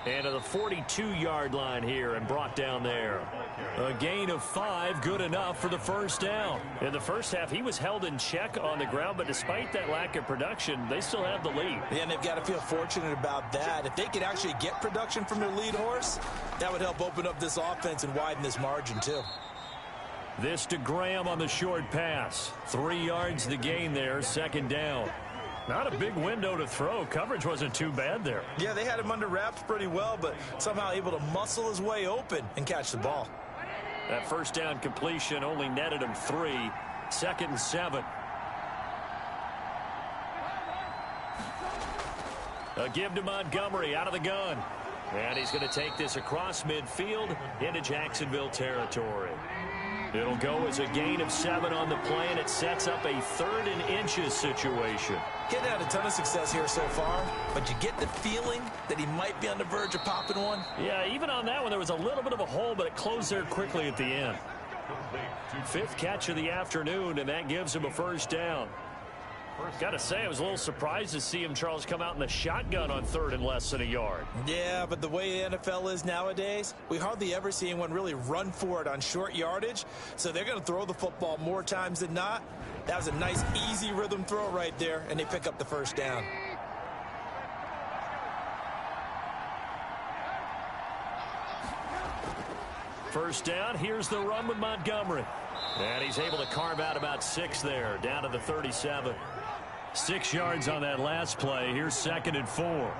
And to the 42-yard line here and brought down there. A gain of 5, good enough for the first down. In the first half, he was held in check on the ground, but despite that lack of production, they still have the lead. Yeah, and they've got to feel fortunate about that. If they could actually get production from their lead horse, that would help open up this offense and widen this margin, too. This to Graham on the short pass. 3 yards the gain there, 2nd down. Not a big window to throw. Coverage wasn't too bad there. Yeah, they had him under wraps pretty well, but somehow able to muscle his way open and catch the ball. That first down completion only netted him 3. 2nd and 7. A give to Montgomery out of the gun. And he's going to take this across midfield into Jacksonville territory. It'll go as a gain of 7 on the play, and it sets up a 3rd and inches situation. Getting had a ton of success here so far, but you get the feeling that he might be on the verge of popping one. Yeah, even on that one, there was a little bit of a hole, but it closed there quickly at the end. 5th catch of the afternoon, and that gives him a first down. Got to say, I was a little surprised to see him, Charles, come out in the shotgun on 3rd and less than a yard. Yeah, but the way the NFL is nowadays, we hardly ever see anyone really run for it on short yardage. So they're going to throw the football more times than not. That was a nice, easy rhythm throw right there, and they pick up the first down. First down, here's the run with Montgomery. And he's able to carve out about 6 there, down to the 37. 6 yards on that last play. Here's 2nd and 4.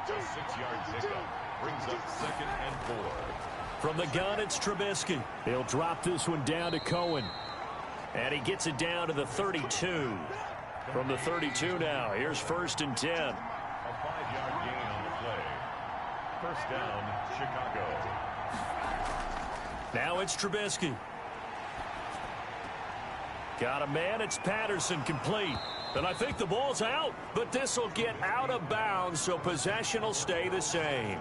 Just 6-yard pickup brings up 2nd and 4. From the gun, it's Trubisky. He'll drop this one down to Cohen. And he gets it down to the 32. From the 32 now, here's 1st and 10. A 5-yard gain on the play. First down, Chicago. Now it's Trubisky. Got a man, it's Patterson, complete. And I think the ball's out, but this will get out of bounds, so possession will stay the same.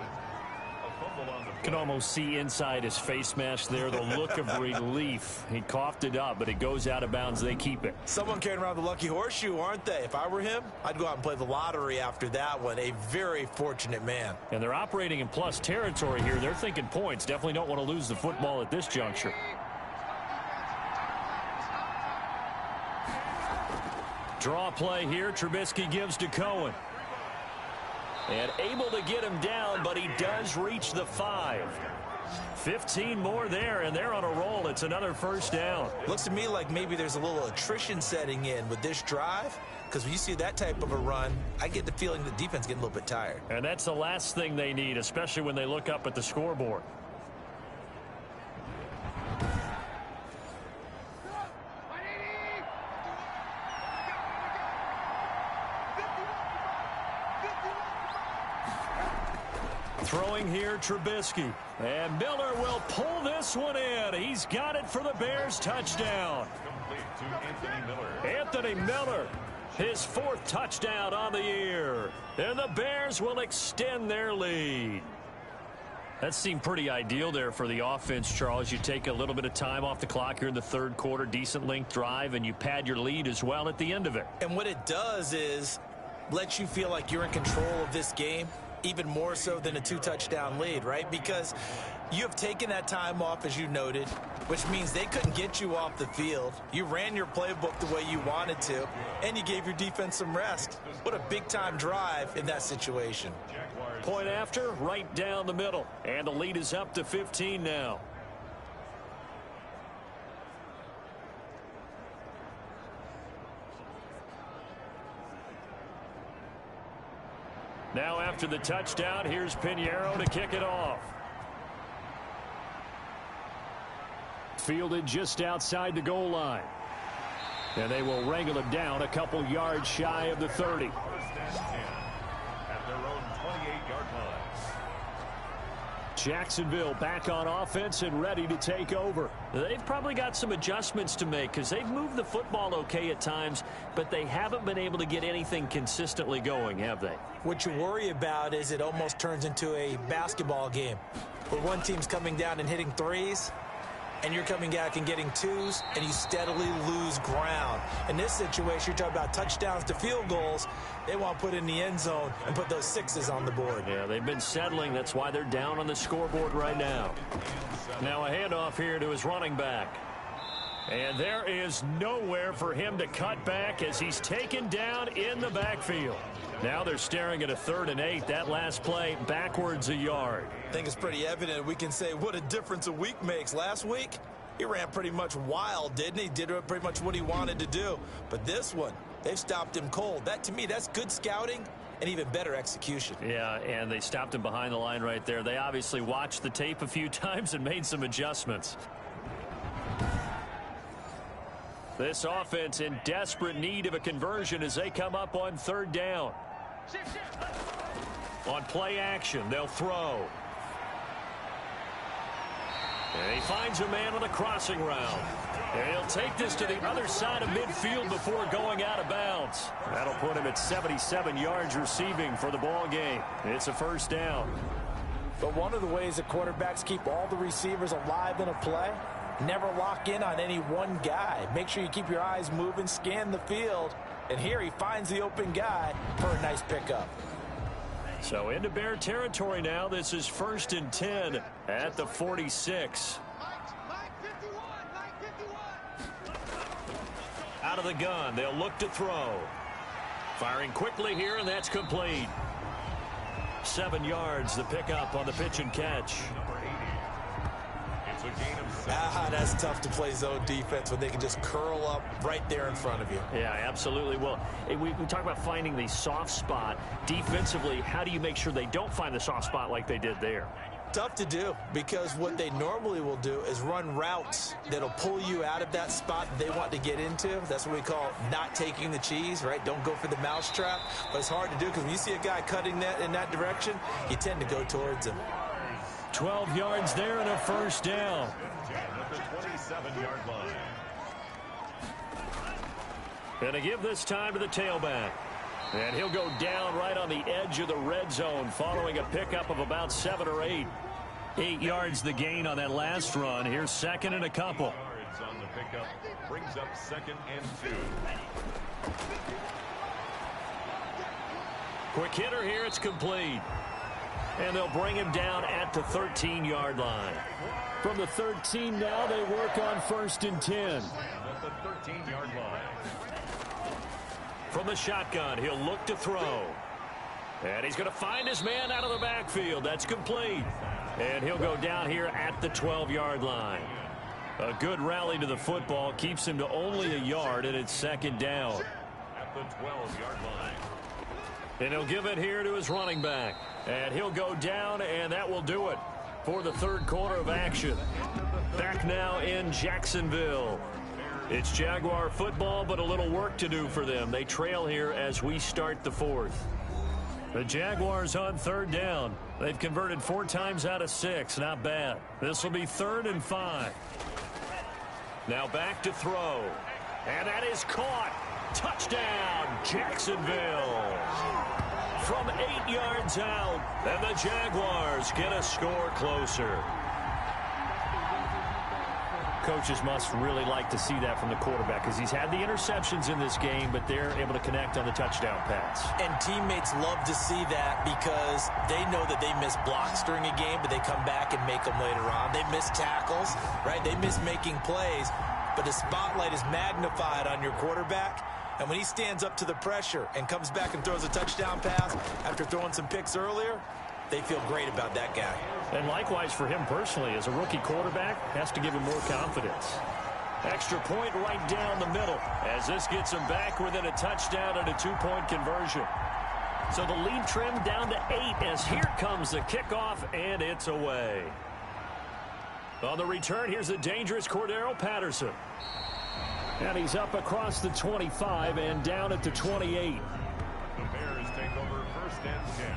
Can almost see inside his face mask there the look of relief. He coughed it up, but it goes out of bounds. They keep it. Someone carrying around the lucky horseshoe, aren't they? If I were him, I'd go out and play the lottery after that one. A very fortunate man. And they're operating in plus territory here. They're thinking points. Definitely don't want to lose the football at this juncture. Draw play here. Trubisky gives to Cohen. And able to get him down, but he does reach the 5. 15 more there, and they're on a roll. It's another first down. Looks to me like maybe there's a little attrition setting in with this drive, because when you see that type of a run, I get the feeling the defense getting a little bit tired. And that's the last thing they need, especially when they look up at the scoreboard. Throwing here, Trubisky. And Miller will pull this one in. He's got it for the Bears. Touchdown. Complete to Anthony Miller. Anthony Miller, his 4th touchdown on the year. And the Bears will extend their lead. That seemed pretty ideal there for the offense, Charles. You take a little bit of time off the clock here in the 3rd quarter, decent length drive, and you pad your lead as well at the end of it. And what it does is lets you feel like you're in control of this game, even more so than a 2-touchdown lead, right? Because you have taken that time off, as you noted, which means they couldn't get you off the field. You ran your playbook the way you wanted to, and you gave your defense some rest. What a big-time drive in that situation. Point after, right down the middle. And the lead is up to 15 now. Now after the touchdown, here's Pinheiro to kick it off. Fielded just outside the goal line. And they will wrangle him down a couple yards shy of the 30. First and 10 at their own 28-yard line. Jacksonville back on offense and ready to take over. They've probably got some adjustments to make because they've moved the football okay at times, but they haven't been able to get anything consistently going, have they? What you worry about is it almost turns into a basketball game where one team's coming down and hitting threes, and you're coming back and getting twos, and you steadily lose ground. In this situation, you're talking about touchdowns to field goals. They want to put in the end zone and put those 6s on the board. Yeah, they've been settling. That's why they're down on the scoreboard right now. Now a handoff here to his running back. And there is nowhere for him to cut back as he's taken down in the backfield. Now they're staring at a 3rd and 8. That last play backwards a yard. I think it's pretty evident. We can say what a difference a week makes. Last week, he ran pretty much wild, didn't he? Did pretty much what he wanted to do. But this one, they've stopped him cold. That, to me, that's good scouting and even better execution. Yeah, and they stopped him behind the line right there. They obviously watched the tape a few times and made some adjustments. This offense in desperate need of a conversion as they come up on 3rd down. On play action, they'll throw. And he finds a man on a crossing route. And he'll take this to the other side of midfield before going out of bounds. That'll put him at 77 yards receiving for the ball game. It's a first down. But one of the ways that quarterbacks keep all the receivers alive in a play, never lock in on any one guy. Make sure you keep your eyes moving, scan the field. And here he finds the open guy for a nice pickup. So into Bear territory now. This is 1st and 10 at the 46. Out of the gun, they'll look to throw. Firing quickly here, and that's complete. 7 yards, the pickup on the pitch and catch. Number 80. It's a gain of 7. That's tough to play zone defense when they can just curl up right there in front of you. Yeah, absolutely. Well, we talk about finding the soft spot. Defensively, how do you make sure they don't find the soft spot like they did there? Tough to do, because what they normally will do is run routes that'll pull you out of that spot that they want to get into. That's what we call not taking the cheese, right? Don't go for the mousetrap. But it's hard to do because when you see a guy cutting that in that direction, you tend to go towards him. 12 yards there and a first down. At the 27-yard line. And to give this time to the tailback. And he'll go down right on the edge of the red zone following a pickup of about 7 or 8. 8 yards the gain on that last run. Here's second and a couple. Yards on the pickup brings up 2nd and 2. Quick hitter here. It's complete. And they'll bring him down at the 13-yard line. From the 13 now, they work on 1st and 10. At the 13-yard line. From the shotgun, he'll look to throw. And he's going to find his man out of the backfield. That's complete. And he'll go down here at the 12-yard line. A good rally to the football keeps him to only a yard, and it's 2nd down. At the 12-yard line. And he'll give it here to his running back. And he'll go down, and that will do it for the third quarter of action. Back now in Jacksonville. It's Jaguar football, but a little work to do for them. They trail here as we start the fourth. The Jaguars on 3rd down. They've converted 4 times out of 6. Not bad. This will be 3rd and 5. Now back to throw. And that is caught. Touchdown, Jacksonville. From 8 yards out, and the Jaguars get a score closer. Coaches must really like to see that from the quarterback because he's had the interceptions in this game, but they're able to connect on the touchdown pass. And teammates love to see that because they know that they miss blocks during a game, but they come back and make them later on. They miss tackles, right? They miss making plays, but the spotlight is magnified on your quarterback. And when he stands up to the pressure and comes back and throws a touchdown pass after throwing some picks earlier, they feel great about that guy. And likewise for him personally, as a rookie quarterback, has to give him more confidence. Extra point right down the middle as this gets him back within a touchdown and a 2-point conversion. So the lead trimmed down to 8 as here comes the kickoff, and it's away. On the return, here's the dangerous Cordero Patterson. And he's up across the 25 and down at the 28. The Bears take over 1st and 10.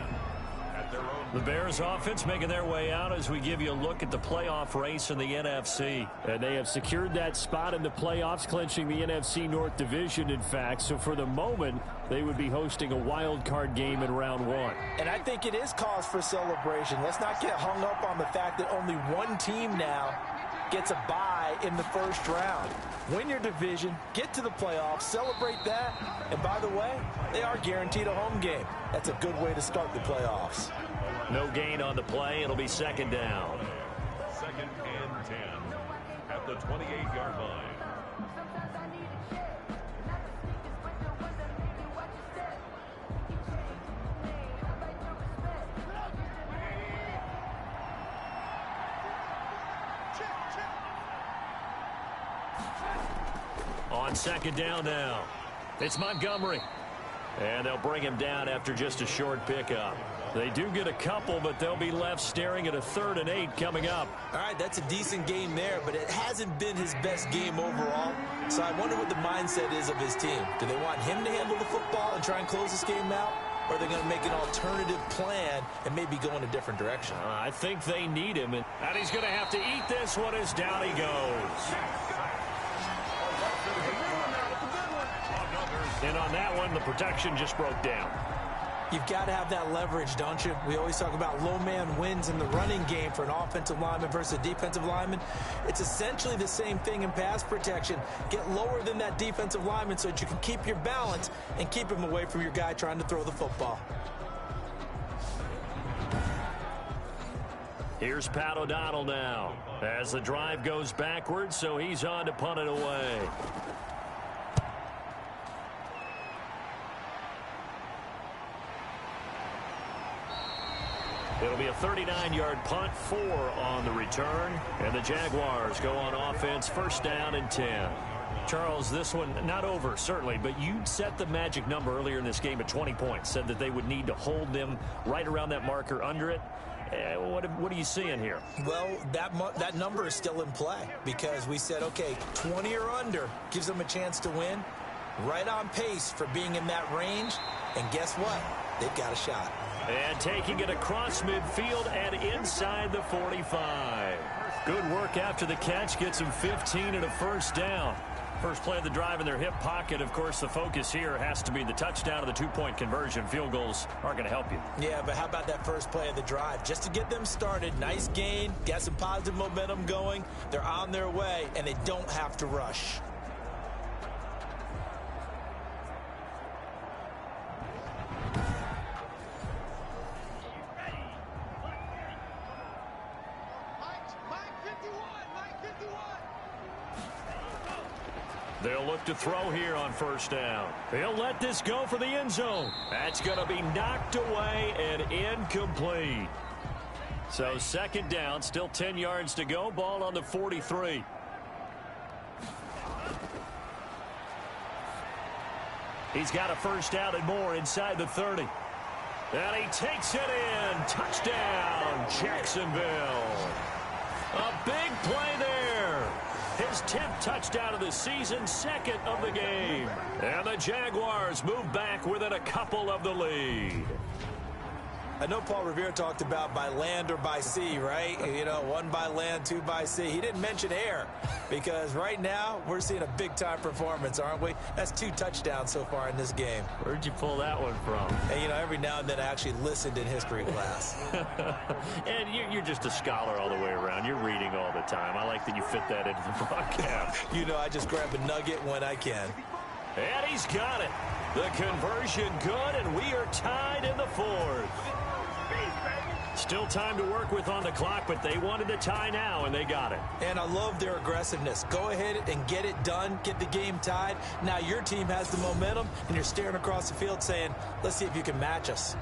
The Bears offense making their way out as we give you a look at the playoff race in the NFC. And they have secured that spot in the playoffs, clinching the NFC North Division, in fact. So for the moment, they would be hosting a wild card game in round 1. And I think it is cause for celebration. Let's not get hung up on the fact that only one team now gets a bye in the first round. Win your division, get to the playoffs, celebrate that. And by the way, they are guaranteed a home game. That's a good way to start the playoffs. No gain on the play. It'll be 2nd down. 2nd and 10 at the 28-yard line. On 2nd down now, it's Montgomery. And they'll bring him down after just a short pickup. They do get a couple, but they'll be left staring at a 3rd and 8 coming up. All right, that's a decent game there, but it hasn't been his best game overall. So I wonder what the mindset is of his team. Do they want him to handle the football and try and close this game out? Or are they going to make an alternative plan and maybe go in a different direction? I think they need him. And he's going to have to eat this one as down he goes. And on that one, the protection just broke down. You've got to have that leverage, don't you? We always talk about low man wins in the running game for an offensive lineman versus a defensive lineman. It's essentially the same thing in pass protection. Get lower than that defensive lineman so that you can keep your balance and keep him away from your guy trying to throw the football. Here's Pat O'Donnell now as the drive goes backwards, so he's on to punt it away. It'll be a 39-yard punt, 4 on the return, and the Jaguars go on offense, 1st down and 10. Charles, this one not over, certainly, but you set the magic number earlier in this game at 20 points, said that they would need to hold them right around that marker under it. What are you seeing here? Well, that number is still in play because we said, okay, 20 or under gives them a chance to win. Right on pace for being in that range. And guess what? They've got a shot. And taking it across midfield and inside the 45. Good work after the catch. Gets him 15 and a first down. First play of the drive in their hip pocket. Of course, the focus here has to be the touchdown of the two-point conversion. Field goals aren't going to help you. Yeah, but how about that first play of the drive? Just to get them started. Nice gain. Got some positive momentum going. They're on their way, and they don't have to rush. They'll look to throw here on first down. They'll let this go for the end zone. That's going to be knocked away and incomplete. So second down, still 10 yards to go. Ball on the 43. He's got a first down and more inside the 30. And he takes it in. Touchdown, Jacksonville. A big play there. His 10th touchdown of the season, second of the game. And the Jaguars move back within a couple of the lead. I know Paul Revere talked about by land or by sea, right? You know, one by land, two by sea. He didn't mention air because right now we're seeing a big-time performance, aren't we? That's 2 touchdowns so far in this game. Where'd you pull that one from? And, you know, every now and then I actually listened in history class. And you're just a scholar all the way around. You're reading all the time. I like that you fit that into the broadcast. You know, I just grab a nugget when I can. And he's got it. The conversion good, and we are tied in the 4th. Still time to work with on the clock, but they wanted to tie now, and they got it. And I love their aggressiveness. Go ahead and get it done, get the game tied. Now your team has the momentum, and you're staring across the field saying, let's see if you can match us.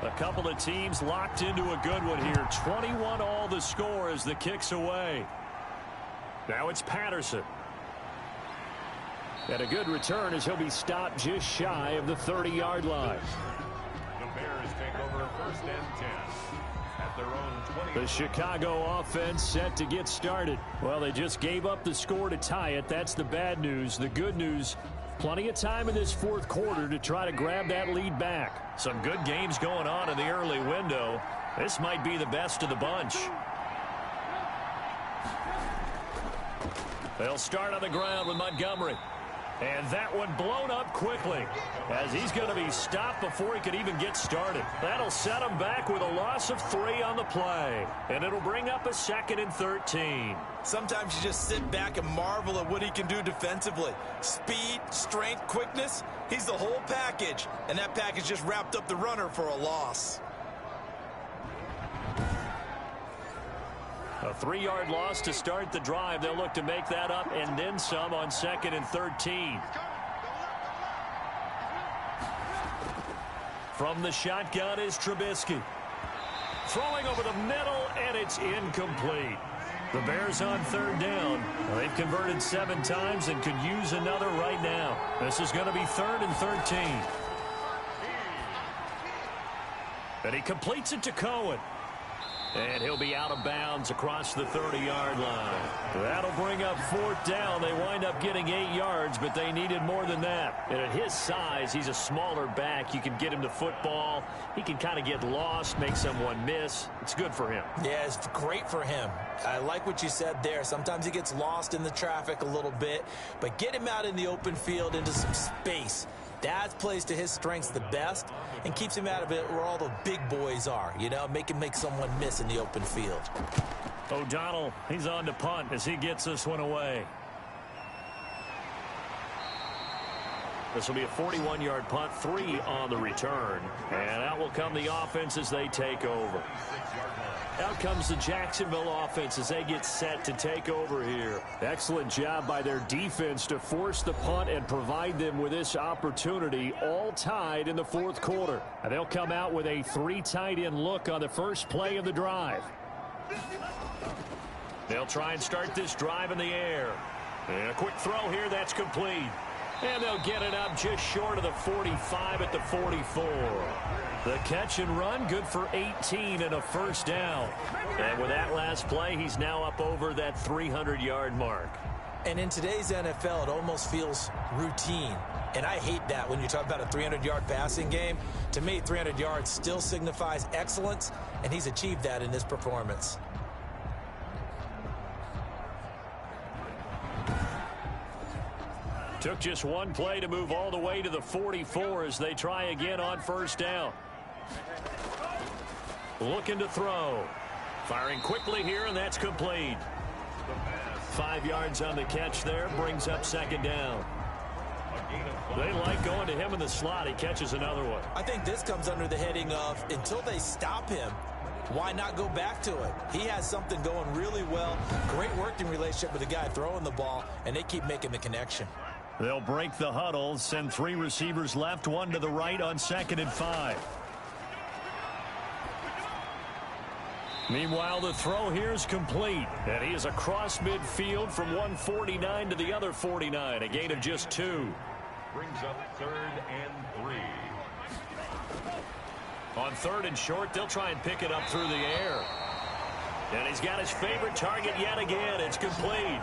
A couple of teams locked into a good one here. 21 all the score as the kick's away. Now it's Patterson. And a good return as he'll be stopped just shy of the 30-yard line. The Bears take over first and 10 at their own 20. The Chicago offense set to get started. Well, they just gave up the score to tie it. That's the bad news. The good news, plenty of time in this 4th quarter to try to grab that lead back. Some good games going on in the early window. This might be the best of the bunch. They'll start on the ground with Montgomery. And that one blown up quickly as he's going to be stopped before he could even get started. That'll set him back with a loss of 3 on the play. And it'll bring up a 2nd and 13. Sometimes you just sit back and marvel at what he can do defensively. Speed, strength, quickness, he's the whole package. And that package just wrapped up the runner for a loss. A 3-yard loss to start the drive. They'll look to make that up and then some on 2nd and 13. From the shotgun is Trubisky. Throwing over the middle, and it's incomplete. The Bears on 3rd down. They've converted 7 times and could use another right now. This is going to be 3rd and 13. And he completes it to Cohen. And he'll be out of bounds across the 30-yard line. That'll bring up 4th down. They wind up getting 8 yards, but they needed more than that. And at his size, he's a smaller back. You can get him to football. He can kind of get lost, make someone miss. It's good for him. Yeah, it's great for him. I like what you said there. Sometimes he gets lost in the traffic a little bit, but get him out in the open field into some space. That plays to his strengths the best and keeps him out of it where all the big boys are, you know, make someone miss in the open field. O'Donnell, he's on to punt as he gets this one away. This will be a 41-yard punt, 3 on the return. And out will come the offense as they take over. Out comes the Jacksonville offense as they get set to take over here. Excellent job by their defense to force the punt and provide them with this opportunity, all tied in the 4th quarter. And they'll come out with a 3 tight end look on the first play of the drive. They'll try and start this drive in the air. And a quick throw here, that's complete. And they'll get it up just short of the 45 at the 44. The catch and run, good for 18 and a first down. And with that last play, he's now up over that 300-yard mark. And in today's NFL, it almost feels routine. And I hate that when you talk about a 300-yard passing game. To me, 300 yards still signifies excellence, and he's achieved that in this performance. Took just one play to move all the way to the 44 as they try again on first down. Looking to throw. Firing quickly here, and that's complete. 5 yards on the catch there, brings up second down. They like going to him in the slot. He catches another one. I think this comes under the heading of until they stop him, why not go back to it? He has something going really well. Great working relationship with the guy throwing the ball, and they keep making the connection. They'll break the huddle, send 3 receivers left, 1 to the right on 2nd and 5. Meanwhile, the throw here is complete, and he is across midfield from 149 to the other 49, a gain of just 2. Brings up 3rd and 3. On 3rd and short, they'll try and pick it up through the air. And he's got his favorite target yet again. It's complete.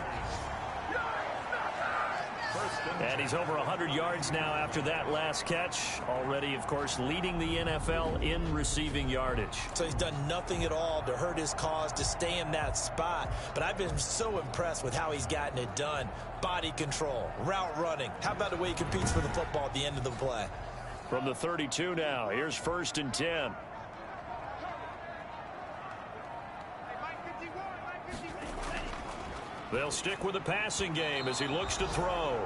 And he's over 100 yards now after that last catch. Already, of course, leading the NFL in receiving yardage. So he's done nothing at all to hurt his cause, to stay in that spot. But I've been so impressed with how he's gotten it done. Body control, route running. How about the way he competes for the football at the end of the play? From the 32 now, here's 1st and 10. They'll stick with the passing game as he looks to throw.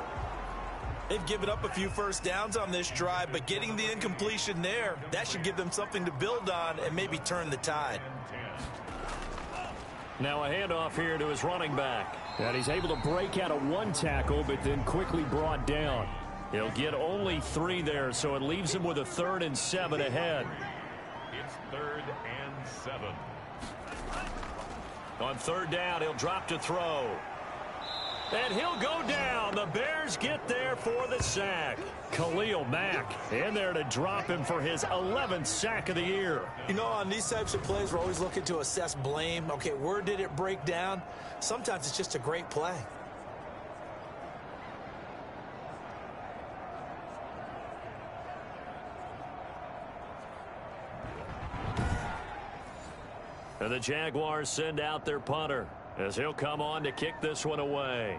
They've given up a few first downs on this drive, but getting the incompletion there, that should give them something to build on and maybe turn the tide. Now a handoff here to his running back. And he's able to break out of 1 tackle, but then quickly brought down. He'll get only 3 there, so it leaves him with a 3rd and 7 ahead. It's 3rd and 7. On 3rd down, he'll drop to throw. And he'll go down. The Bears get there for the sack. Khalil Mack in there to drop him for his 11th sack of the year. You know, on these types of plays, we're always looking to assess blame. Okay, where did it break down? Sometimes it's just a great play. And the Jaguars send out their punter as he'll come on to kick this one away.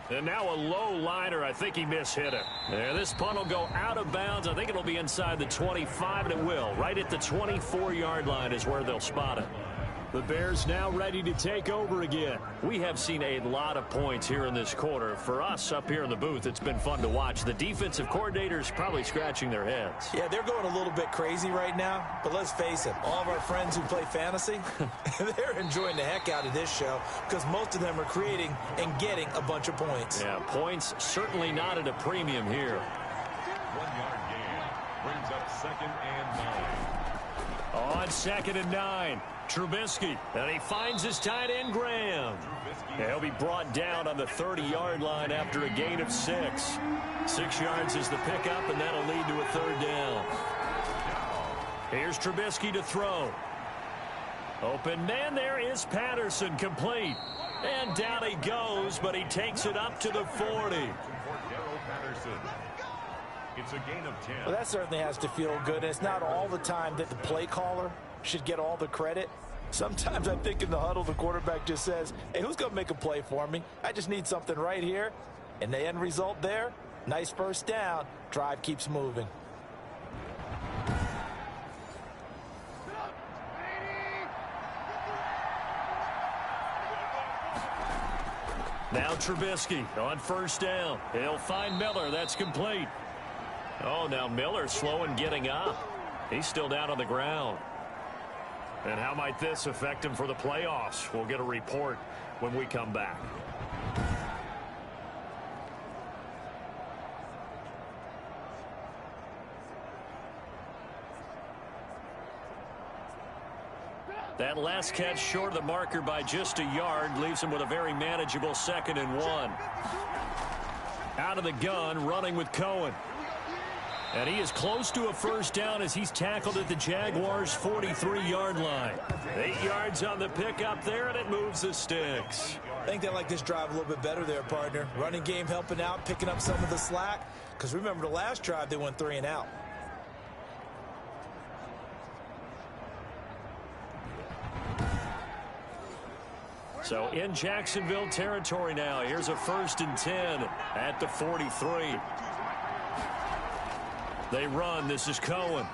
And now a low liner. I think he mishit it. And this punt will go out of bounds. I think it'll be inside the 25, and it will. Right at the 24-yard line is where they'll spot it. The Bears now ready to take over again. We have seen a lot of points here in this quarter. For us up here in the booth, it's been fun to watch. The defensive coordinators probably scratching their heads. Yeah, they're going a little bit crazy right now. But let's face it, all of our friends who play fantasy, they're enjoying the heck out of this show because most of them are creating and getting a bunch of points. Yeah, points certainly not at a premium here. 1-yard gain. Brings up 2nd and 9. On 2nd and 9. Trubisky, and he finds his tight end, Graham. He'll be brought down on the 30-yard line after a gain of 6. 6 yards is the pickup, and that'll lead to a 3rd down. Here's Trubisky to throw. Open man, there is Patterson, complete. And down he goes, but he takes it up to the 40. It's a gain of 10. Well, that certainly has to feel good. And it's not all the time that the play caller should get all the credit. Sometimes I think in the huddle, the quarterback just says, hey, who's going to make a play for me? I just need something right here. And the end result there, nice first down. Drive keeps moving. Now Trubisky on first down. He'll find Miller. That's complete. Oh, now Miller slow in getting up. He's still down on the ground. And how might this affect him for the playoffs? We'll get a report when we come back. That last catch short of the marker by just a yard leaves him with a very manageable 2nd and 1. Out of the gun, running with Cohen. And he is close to a first down as he's tackled at the Jaguars' 43-yard line. 8 yards on the pickup there, and it moves the sticks. I think they like this drive a little bit better there, partner. Running game helping out, picking up some of the slack. Because remember, the last drive, they went 3 and out. So in Jacksonville territory now. Here's a 1st and 10 at the 43. They run. This is Cohen.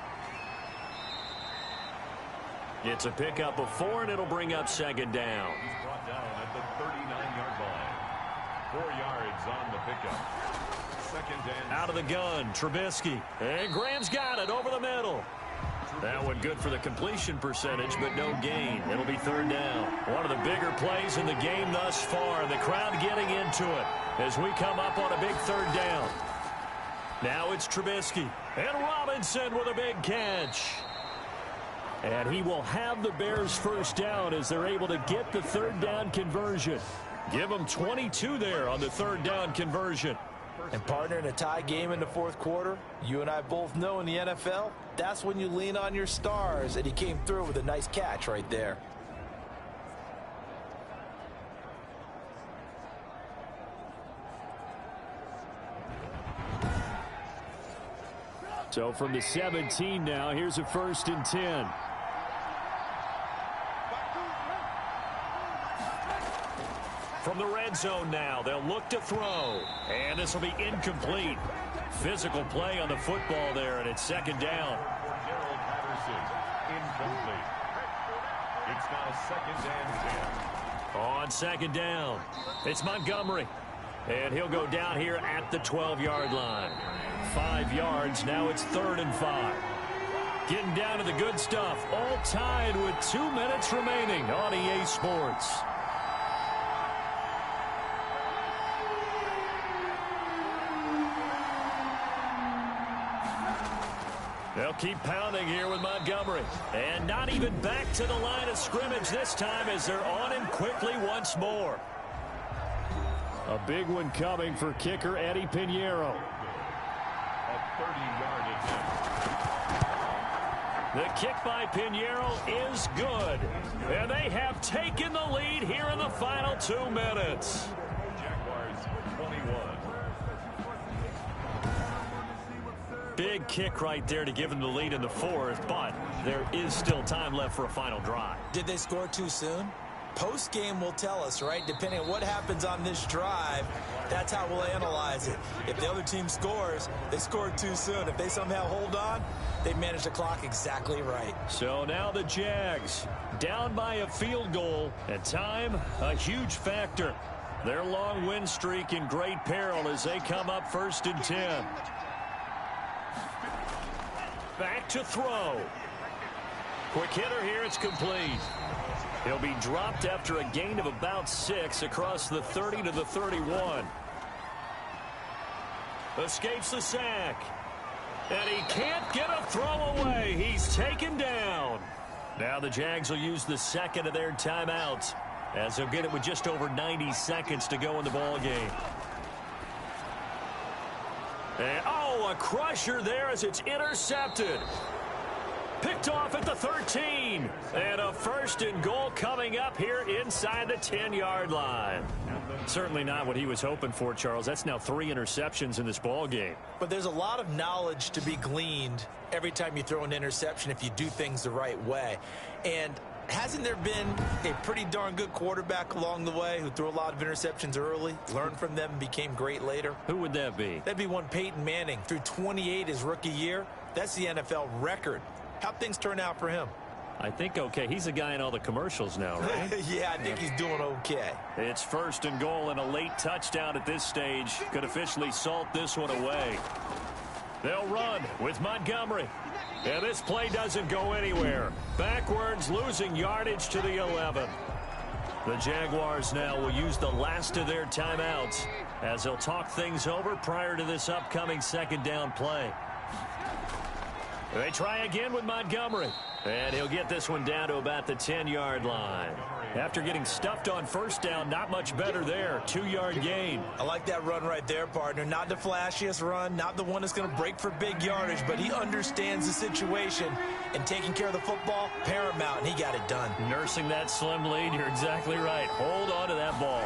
It's a pickup of 4, and it'll bring up 2nd down. He's brought down at the 39-yard line. 4 yards on the pickup. 2nd and out of the gun, Trubisky. And Graham's got it over the middle. That one good for the completion percentage, but no gain. It'll be 3rd down. One of the bigger plays in the game thus far. The crowd getting into it as we come up on a big 3rd down. Now it's Trubisky. And Robinson with a big catch. And he will have the Bears' 1st down as they're able to get the 3rd down conversion. Give them 22 there on the 3rd down conversion. And partner, in a tie game in the 4th quarter, you and I both know in the NFL, that's when you lean on your stars, and he came through with a nice catch right there. So from the 17 now, here's a 1st and 10. From the red zone now, they'll look to throw. And this will be incomplete. Physical play on the football there, and it's 2nd down. Gerald Patterson, incomplete. It's now 2nd and 10. On 2nd down, it's Montgomery. And he'll go down here at the 12-yard line. 5 yards, now it's 3rd and 5. Getting down to the good stuff, all tied with 2 minutes remaining on EA Sports. They'll keep pounding here with Montgomery. And not even back to the line of scrimmage this time as they're on him quickly once more. A big one coming for kicker Eddie Pinheiro. A 30-yard attempt. The kick by Pinheiro is good. And they have taken the lead here in the final 2 minutes. Jaguars 21. Big kick right there to give them the lead in the 4th, but there is still time left for a final drive. Did they score too soon? Post-game will tell us, right? Depending on what happens on this drive, that's how we'll analyze it. If the other team scores, they scored too soon. If they somehow hold on, they manage the clock exactly right. So now the Jags down by a field goal, and time a huge factor. Their long win streak in great peril as they come up 1st and 10. Back to throw. Quick hitter here, it's complete. He'll be dropped after a gain of about 6 across the 30 to the 31. Escapes the sack. And he can't get a throw away. He's taken down. Now the Jags will use the 2nd of their timeouts as they'll get it with just over 90 seconds to go in the ball game. And, a crusher there as it's intercepted. Picked off at the 13. And a 1st and goal coming up here inside the 10-yard line. Certainly not what he was hoping for, Charles. That's now 3 interceptions in this ball game. But there's a lot of knowledge to be gleaned every time you throw an interception if you do things the right way. And hasn't there been a pretty darn good quarterback along the way who threw a lot of interceptions early, learned from them, and became great later? Who would that be? That'd be one Peyton Manning. Threw 28 his rookie year. That's the NFL record. How'd things turn out for him? I think okay. He's a guy in all the commercials now, right? Yeah, I think he's doing okay. It's 1st and goal and a late touchdown at this stage. Could officially salt this one away. They'll run with Montgomery. And this play doesn't go anywhere. Backwards, losing yardage to the 11. The Jaguars now will use the last of their timeouts as they'll talk things over prior to this upcoming 2nd down play. They try again with Montgomery. And he'll get this one down to about the 10-yard line. After getting stuffed on first down, not much better there. 2-yard gain. I like that run right there, partner. Not the flashiest run, not the one that's going to break for big yardage, but he understands the situation, and taking care of the football, paramount, and he got it done. Nursing that slim lead, you're exactly right. Hold on to that ball.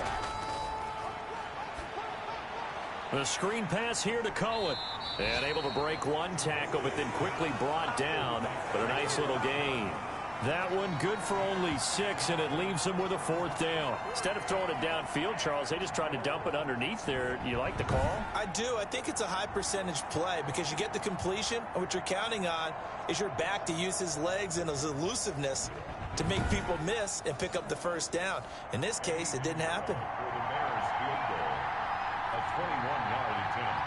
The screen pass here to Cohen. And able to break one tackle, but then quickly brought down. But a nice little gain. That one good for only 6, and it leaves them with a 4th down. Instead of throwing it downfield, Charles, they just tried to dump it underneath there. You like the call? I do. I think it's a high percentage play because you get the completion, and what you're counting on is your back to use his legs and his elusiveness to make people miss and pick up the first down. In this case, it didn't happen. For the Bears field goal, a 21-yard attempt.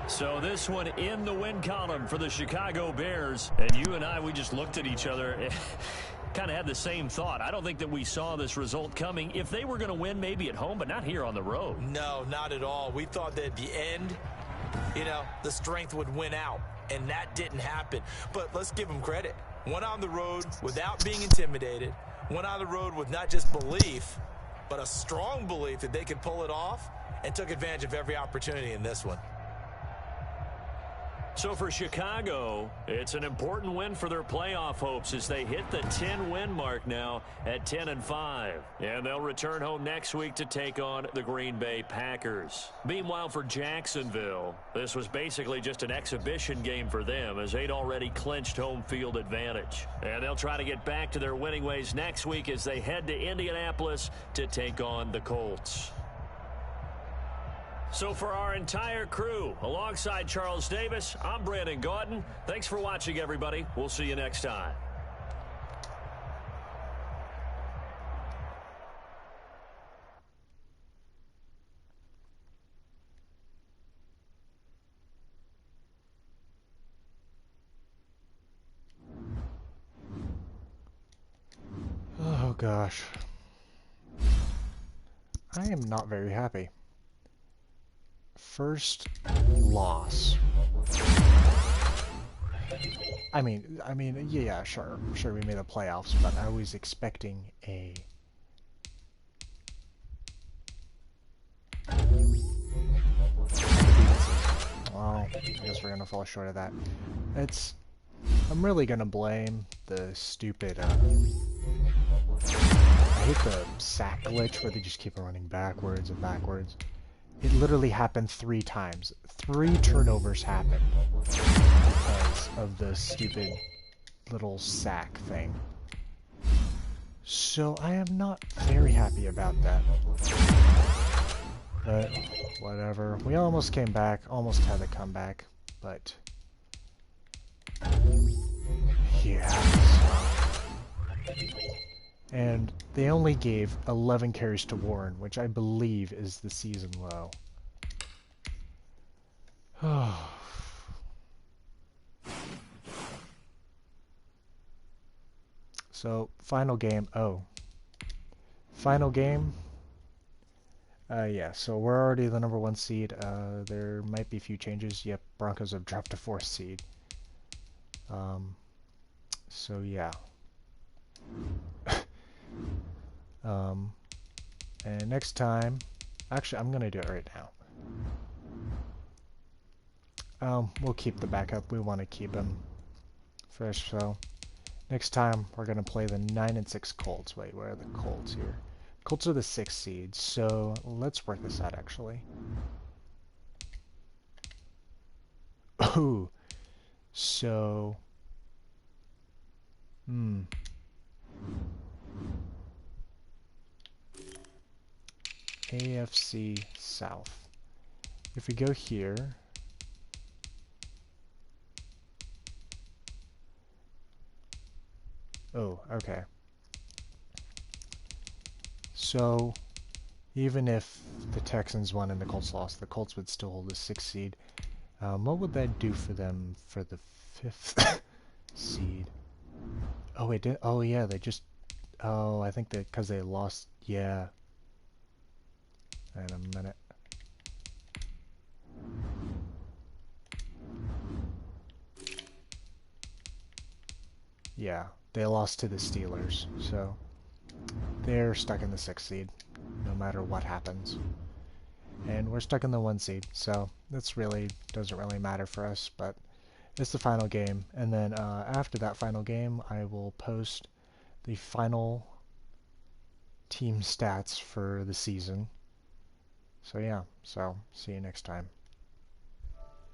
So this one in the win column for the Chicago Bears. And you and I, we just looked at each other, kind of had the same thought. I don't think that we saw this result coming. If they were going to win, maybe at home, but not here on the road. No, not at all. We thought that at the end, the strength would win out, and that didn't happen. But let's give them credit. Went on the road without being intimidated. Went on the road with not just belief, but a strong belief that they could pull it off, and took advantage of every opportunity in this one. So for Chicago, it's an important win for their playoff hopes as they hit the 10-win mark now at 10-5. And they'll return home next week to take on the Green Bay Packers. Meanwhile, for Jacksonville, this was basically just an exhibition game for them as they'd already clinched home field advantage. And they'll try to get back to their winning ways next week as they head to Indianapolis to take on the Colts. So for our entire crew, alongside Charles Davis, I'm Brandon Gaudin. Thanks for watching, everybody. We'll see you next time. Oh, gosh. I am not very happy. First loss. I mean, yeah, sure we made the playoffs, but I was expecting a well, I guess we're gonna fall short of that. I'm really gonna blame the stupid I hate the sack glitch where they just keep running backwards and backwards. It literally happened 3 times. 3 turnovers happened because of the stupid little sack thing. So I am not very happy about that. But whatever. We almost came back, almost had a comeback, but yeah. And they only gave 11 carries to Warren, which I believe is the season low. So, final game. Final game. Yeah, so we're already the number 1 seed. There might be a few changes. Yep, Broncos have dropped to 4th seed. So, yeah. And next time, actually, I'm gonna do it right now. We'll keep the backup. We want to keep him fresh. So next time we're gonna play the 9-6 Colts. Wait, where are the Colts here? Colts are the 6th seed. So let's work this out. Actually. Ooh. So. AFC South. If we go here, oh, okay. So, even if the Texans won and the Colts lost, the Colts would still hold the 6th seed. What would that do for them for the 5th seed? Oh, it did. Oh, yeah, they just. Oh, I think that because they lost. Yeah. In a minute. yeah, they lost to the Steelers, so they're stuck in the 6th seed, no matter what happens. And we're stuck in the 1 seed, so this really doesn't really matter for us, but it's the final game. And then after that final game, I will post the final team stats for the season. So yeah, so see you next time.